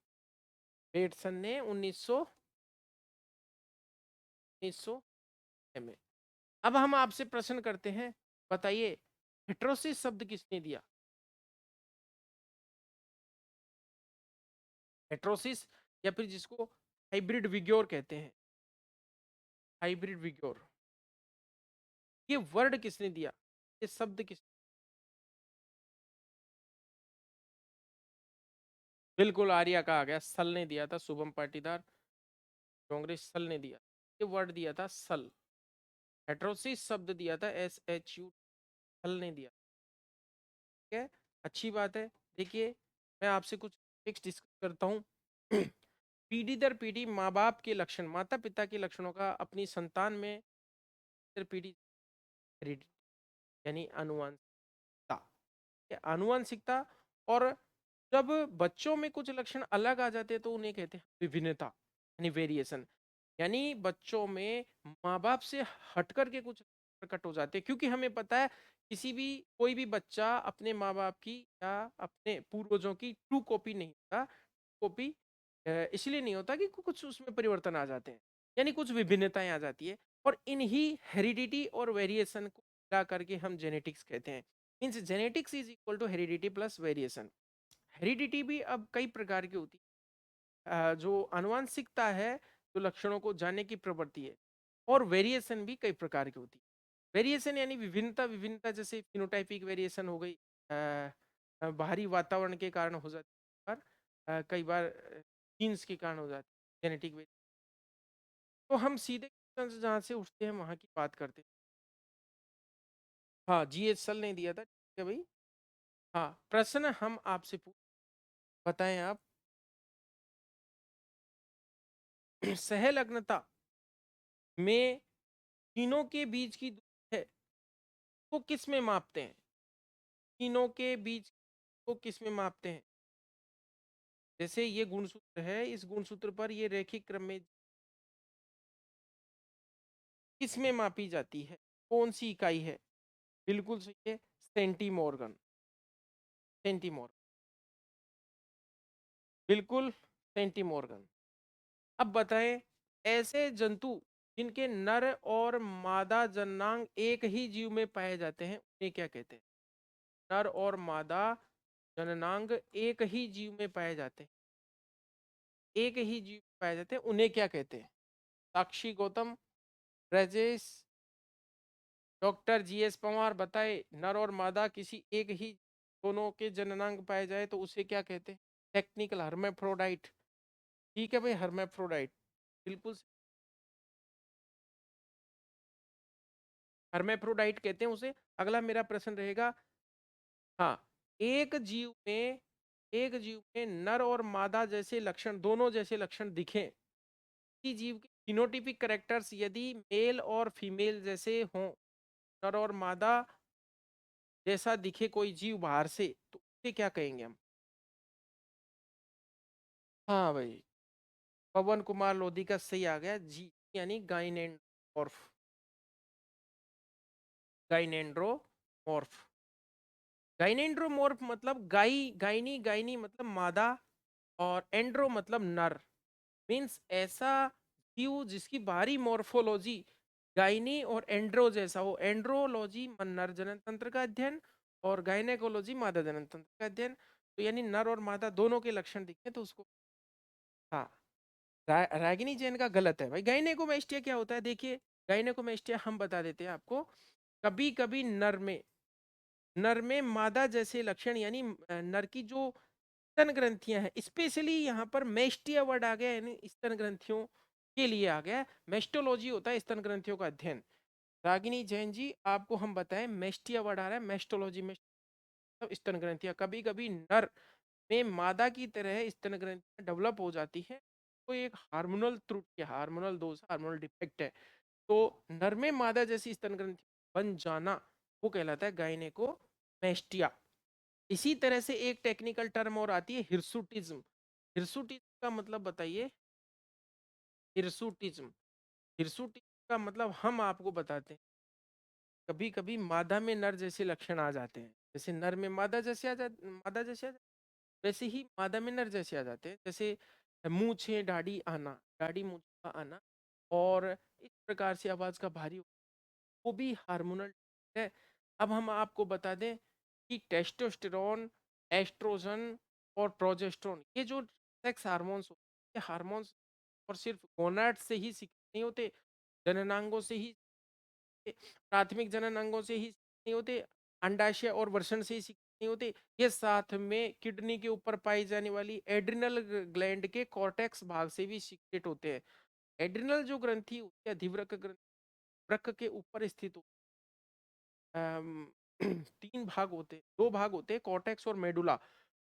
बेटसन ने 1900 में। अब हम आपसे प्रश्न करते हैं, बताइए हेट्रोसिस शब्द किसने दिया? हेट्रोसिस, या फिर जिसको हाइब्रिड विग्योर कहते हैं, हाइब्रिड विग्योर, ये वर्ड किसने दिया? ये शब्द किस? बिल्कुल आर्या का आ गया। सल ने दिया था, शुभम पाटीदार कांग्रेस, सल ने दिया। ये वर्ड दिया था सल। हेट्रोसिस शब्द दिया था SHU, सल ने दिया। ठीक है, अच्छी बात है। देखिए, मैं आपसे कुछ फिक्स डिस्कस करता हूँ। पीढ़ी दर पीढ़ी माँ बाप के लक्षण, माता पिता के लक्षणों का अपनी संतान में दर पीढ़ी यानी अनुवांशिकता, ये आनुवंशिकता। और जब बच्चों में कुछ लक्षण अलग आ जाते हैं तो उन्हें कहते हैं विभिन्नता, यानी वेरिएशन। यानी बच्चों में माँ बाप से हटकर के कुछ प्रकट हो जाते हैं, क्योंकि हमें पता है किसी भी कोई भी बच्चा अपने माँ बाप की या अपने पूर्वजों की ट्रू कॉपी नहीं होता। कॉपी इसलिए नहीं होता कि कुछ उसमें परिवर्तन आ जाते हैं, यानी कुछ विभिन्नताएं आ जाती है। और इन्हीं हेरिडिटी और वेरिएशन को मिला करके हम जेनेटिक्स कहते हैं। Means genetics is equal to heredity plus variation. Heredity भी अब कई प्रकार की होती है, जो आनुवांशिकता है, जो लक्षणों को जानने की प्रवृत्ति है। और वेरिएशन भी कई प्रकार की होती है। वेरिएशन यानी विभिन्नता, विभिन्नता जैसे फिनोटाइपिक वेरिएशन हो गई, बाहरी वातावरण के कारण हो जाती है, और कई बार जीन्स के कारण हो जाती है, जेनेटिक वेरिएशन। तो हम सीधे जहाँ से उठते हैं वहां की बात करते हैं। हाँ, GH सल ने दिया था, ठीक है भाई। हाँ, प्रश्न हम आपसे बताएं आप। सहलग्नता में तीनों के बीच की दूरी है, वो किस में मापते हैं? तीनों के बीच को किस में मापते हैं? जैसे ये गुणसूत्र है, इस गुणसूत्र पर ये रैखिक क्रम में किस में मापी जाती है? कौन सी इकाई है? बिल्कुल सही है, सेंटीमोर्गन। सेंटीमोर्गन, बिल्कुल सेंटीमोर्गन। अब बताएं, ऐसे जंतु जिनके नर और मादा जननांग एक ही जीव में पाए जाते हैं उन्हें क्या कहते हैं? नर और मादा जननांग एक ही जीव में पाए जाते हैं, एक ही जीव में पाए जाते हैं, उन्हें क्या कहते हैं? साक्षी गौतम, राजेश, डॉक्टर GS पवार, बताए नर और मादा किसी एक ही दोनों के जननांग पाए जाए तो उसे क्या कहते हैं? Technical hermaphrodite. ठीक है भाई, हर्मेफ्रोडाइट बिल्कुल। हर्मेफ्रोडाइट कहते हैं उसे। अगला मेरा प्रश्न रहेगा, हाँ, एक जीव में एक जीव में नर और मादा जैसे लक्षण, दोनों जैसे लक्षण दिखें, किसी जीव के फिनोटिपिक कैरेक्टर्स यदि मेल और फीमेल जैसे हों, नर और मादा जैसा दिखे कोई जीव बाहर से, तो उसे क्या कहेंगे हम? हाँ भाई, पवन कुमार लोधी का सही आ गया जी, यानी गाइनेंड्रोमॉर्फ। गाइनेंड्रोमॉर्फ, गाइनेंड्रोमॉर्फ मतलब गाइनी, गाइनी मतलब मादा, और एंड्रो मतलब नर। मीन्स ऐसा जीव जिसकी बाहरी मॉर्फोलॉजी गाइनी और एंड्रो जैसा हो। एंड्रोलॉजी नर जनन तंत्र का अध्ययन, और गायनेकोलॉजी मादा जनन तंत्र का अध्ययन। तो यानी नर और मादा दोनों के लक्षण दिखे तो उसको, हाँ। रागिनी जैन का गलत है भाई। गायनेकोमेस्टिया क्या होता है देखिए, गायनेकोमेस्टिया हम बता देते हैं आपको। कभी कभी नर में मादा जैसे लक्षण, यानी नर की जो स्तन ग्रंथियां हैं, स्पेशली यहाँ पर मेस्टिया वर्ड आ गया, यानी स्तन ग्रंथियों के लिए आ गया। मेस्टोलॉजी होता है स्तन ग्रंथियों का अध्ययन। रागिनी जैन जी आपको हम बताएं, मेस्टिया वर्ड आ रहा है, मेस्टोलॉजी में स्तन ग्रंथियां। कभी कभी नर में मादा की तरह स्तन ग्रंथियां डेवलप हो जाती है, तो एक हार्मोनल त्रुटि, हार्मोनल दोष, हार्मोनल डिफेक्ट है। तो नर में मादा जैसी स्तन ग्रंथि बन जाना वो कहलाता है गायनेकोमेस्टिया। इसी तरह से एक टेक्निकल टर्म और आती है, हिर्सुटिज्म। हिर्सुटिज्म का मतलब बताइए। हिर्सुटिज्म, हिर्सुटिज्म का मतलब हम आपको बताते हैं। कभी कभी मादा में नर जैसे लक्षण आ जाते हैं, जैसे नर में मादा जैसे आ जाते, मादा जैसे आ जाते, वैसे ही मादा में नर जैसे आ जाते हैं। जैसे मूंछें दाढ़ी आना, दाढ़ी मूंछ का आना, और इस प्रकार से आवाज का भारी, वो भी हार्मोनल है। अब हम आपको बता दें कि टेस्टोस्टेरोन, एस्ट्रोजन और प्रोजेस्टेरोन, ये जो सेक्स हार्मोन्स होते हैं, ये हार्मोन्स और सिर्फ गोनाड से ही सीक्रेट नहीं होते, जननांगों से ही, प्राथमिक जनन अंगों से ही नहीं होते, अंडाशय और वृषण से ही नहीं होते, ये साथ में किडनी के ऊपर पाई जाने वाली एड्रिनल ग्लैंड के कॉर्टेक्स भाग से भी सीक्रेट होते हैं। एड्रिनल जो ग्रंथि होती है, अधिवृक्क ग्रंथि, वृक्क के ऊपर स्थित होती है। तीन भाग होते, दो भाग होते हैं, कॉर्टेक्स और मेडुला।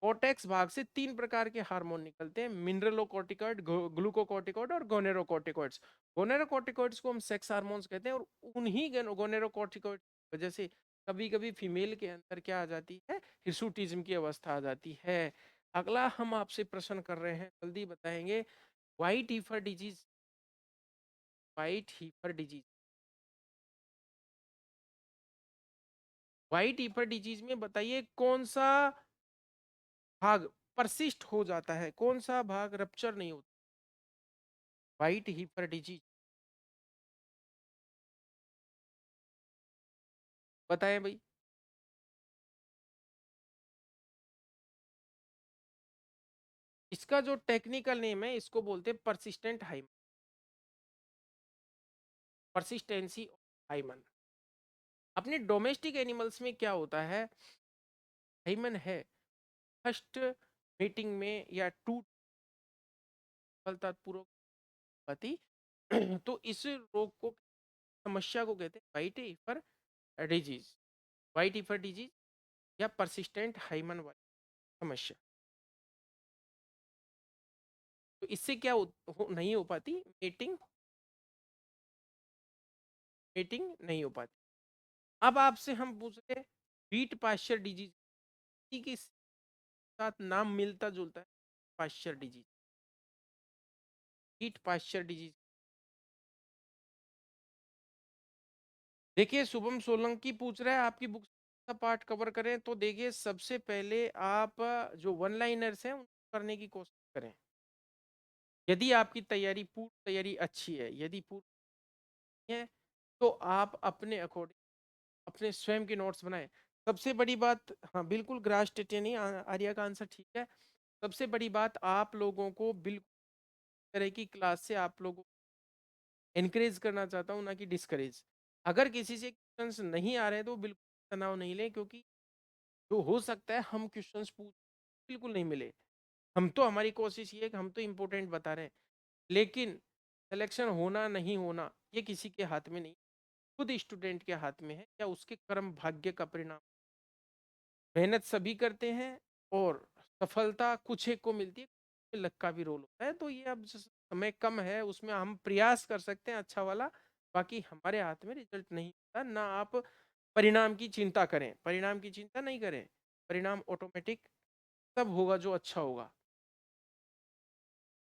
कॉर्टेक्स भाग से तीन प्रकार के हार्मोन निकलते हैं, मिनरलोकॉर्टिकॉइड, ग्लूकोकॉर्टिकॉइड और गोनेरोकॉर्टिकॉइड्स। गोनेरोकॉर्टिकॉइड्स को हम सेक्स हार्मोन्स कहते हैं, और उन्हीं गोनेरोकॉर्टिकॉइड की वजह से कभी कभी फीमेल के अंदर क्या आ जाती है, हिर्सुटिज्म की अवस्था आ जाती है। अगला हम आपसे प्रश्न कर रहे हैं, जल्दी बताएंगे। White हीफर disease, white हीफर disease, white हीफर disease में बताइए कौन सा भाग परसिस्ट हो जाता है, कौन सा भाग रप्चर नहीं होता। व्हाइट हीफर डिजीज बताएं भाई। इसका जो टेक्निकल नेम है, इसको बोलते हैं परसिस्टेंट हाइमन, परसिस्टेंसी हाइमन। अपने डोमेस्टिक एनिमल्स में क्या होता है, हाइमन है फर्स्ट मीटिंग में या टू सफलतापूर्वक पति। तो इस रोग को, समस्या को कहते हैं व्हाइट हीफर डिजीज, व्हाइट हीफर डिजीज या परसिस्टेंट हाइमन वाली समस्या। तो इससे क्या नहीं हो पाती, मीटिंग, मीटिंग नहीं हो पाती। अब आपसे हम पूछ रहे हैं, बीट पाश्चर डिजीज के साथ नाम मिलता जुलता है, Pasteur disease, beat Pasteur disease. देखिए शुभम सोलंकी पूछ रहा है आपकी बुक का पार्ट कवर करें, तो देखिए सबसे पहले आप जो वन लाइनर्स हैं उनको करने की कोशिश करें। यदि आपकी तैयारी, पूर्व तैयारी अच्छी है, यदि पूर्व है, तो आप अपने अकॉर्डिंग अपने स्वयं के नोट्स बनाएं। सबसे बड़ी बात, हाँ बिल्कुल, ग्रास टेटेनी आर्या का आंसर ठीक है। सबसे बड़ी बात, आप लोगों को बिल्कुल तरह की क्लास से आप लोगों को एनकरेज करना चाहता हूँ, ना कि डिस्करेज। अगर किसी से क्वेश्चंस नहीं आ रहे हैं तो बिल्कुल तनाव नहीं लें, क्योंकि जो हो सकता है हम क्वेश्चंस पूछ बिल्कुल नहीं मिले। हम तो, हमारी कोशिश ये है कि हम तो इम्पोर्टेंट बता रहे हैं, लेकिन सिलेक्शन होना नहीं होना ये किसी के हाथ में नहीं, खुद स्टूडेंट के हाथ में है, या उसके कर्म भाग्य का परिणाम। मेहनत सभी करते हैं और सफलता कुछ एक को मिलती है, लक का भी रोल होता है। तो ये अब समय कम है, उसमें हम प्रयास कर सकते हैं अच्छा वाला, बाकी हमारे हाथ में रिजल्ट नहीं होता ना। आप परिणाम की चिंता करें, परिणाम की चिंता नहीं करें, परिणाम ऑटोमेटिक तब होगा जो अच्छा होगा।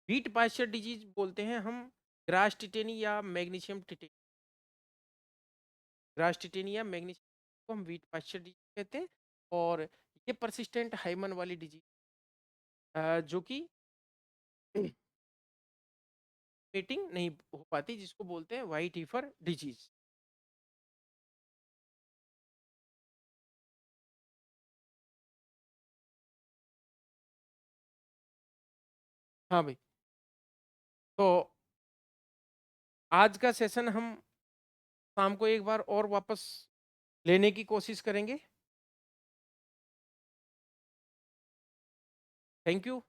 हीट पाश्चर डिजीज बोलते हैं हम ग्रास टिटेनी या मैग्नीशियम टिटेनी, ग्रास टिटेनी या मैग्नीशियम को हम वीट पाश्चर डिजीज कहते हैं। और ये परसिस्टेंट हाइमन वाली डिजीज, जो कि मीटिंग नहीं हो पाती, जिसको बोलते हैं व्हाइट हीफर डिजीज। हाँ भाई, तो आज का सेशन हम शाम को एक बार और वापस लेने की कोशिश करेंगे। Thank you.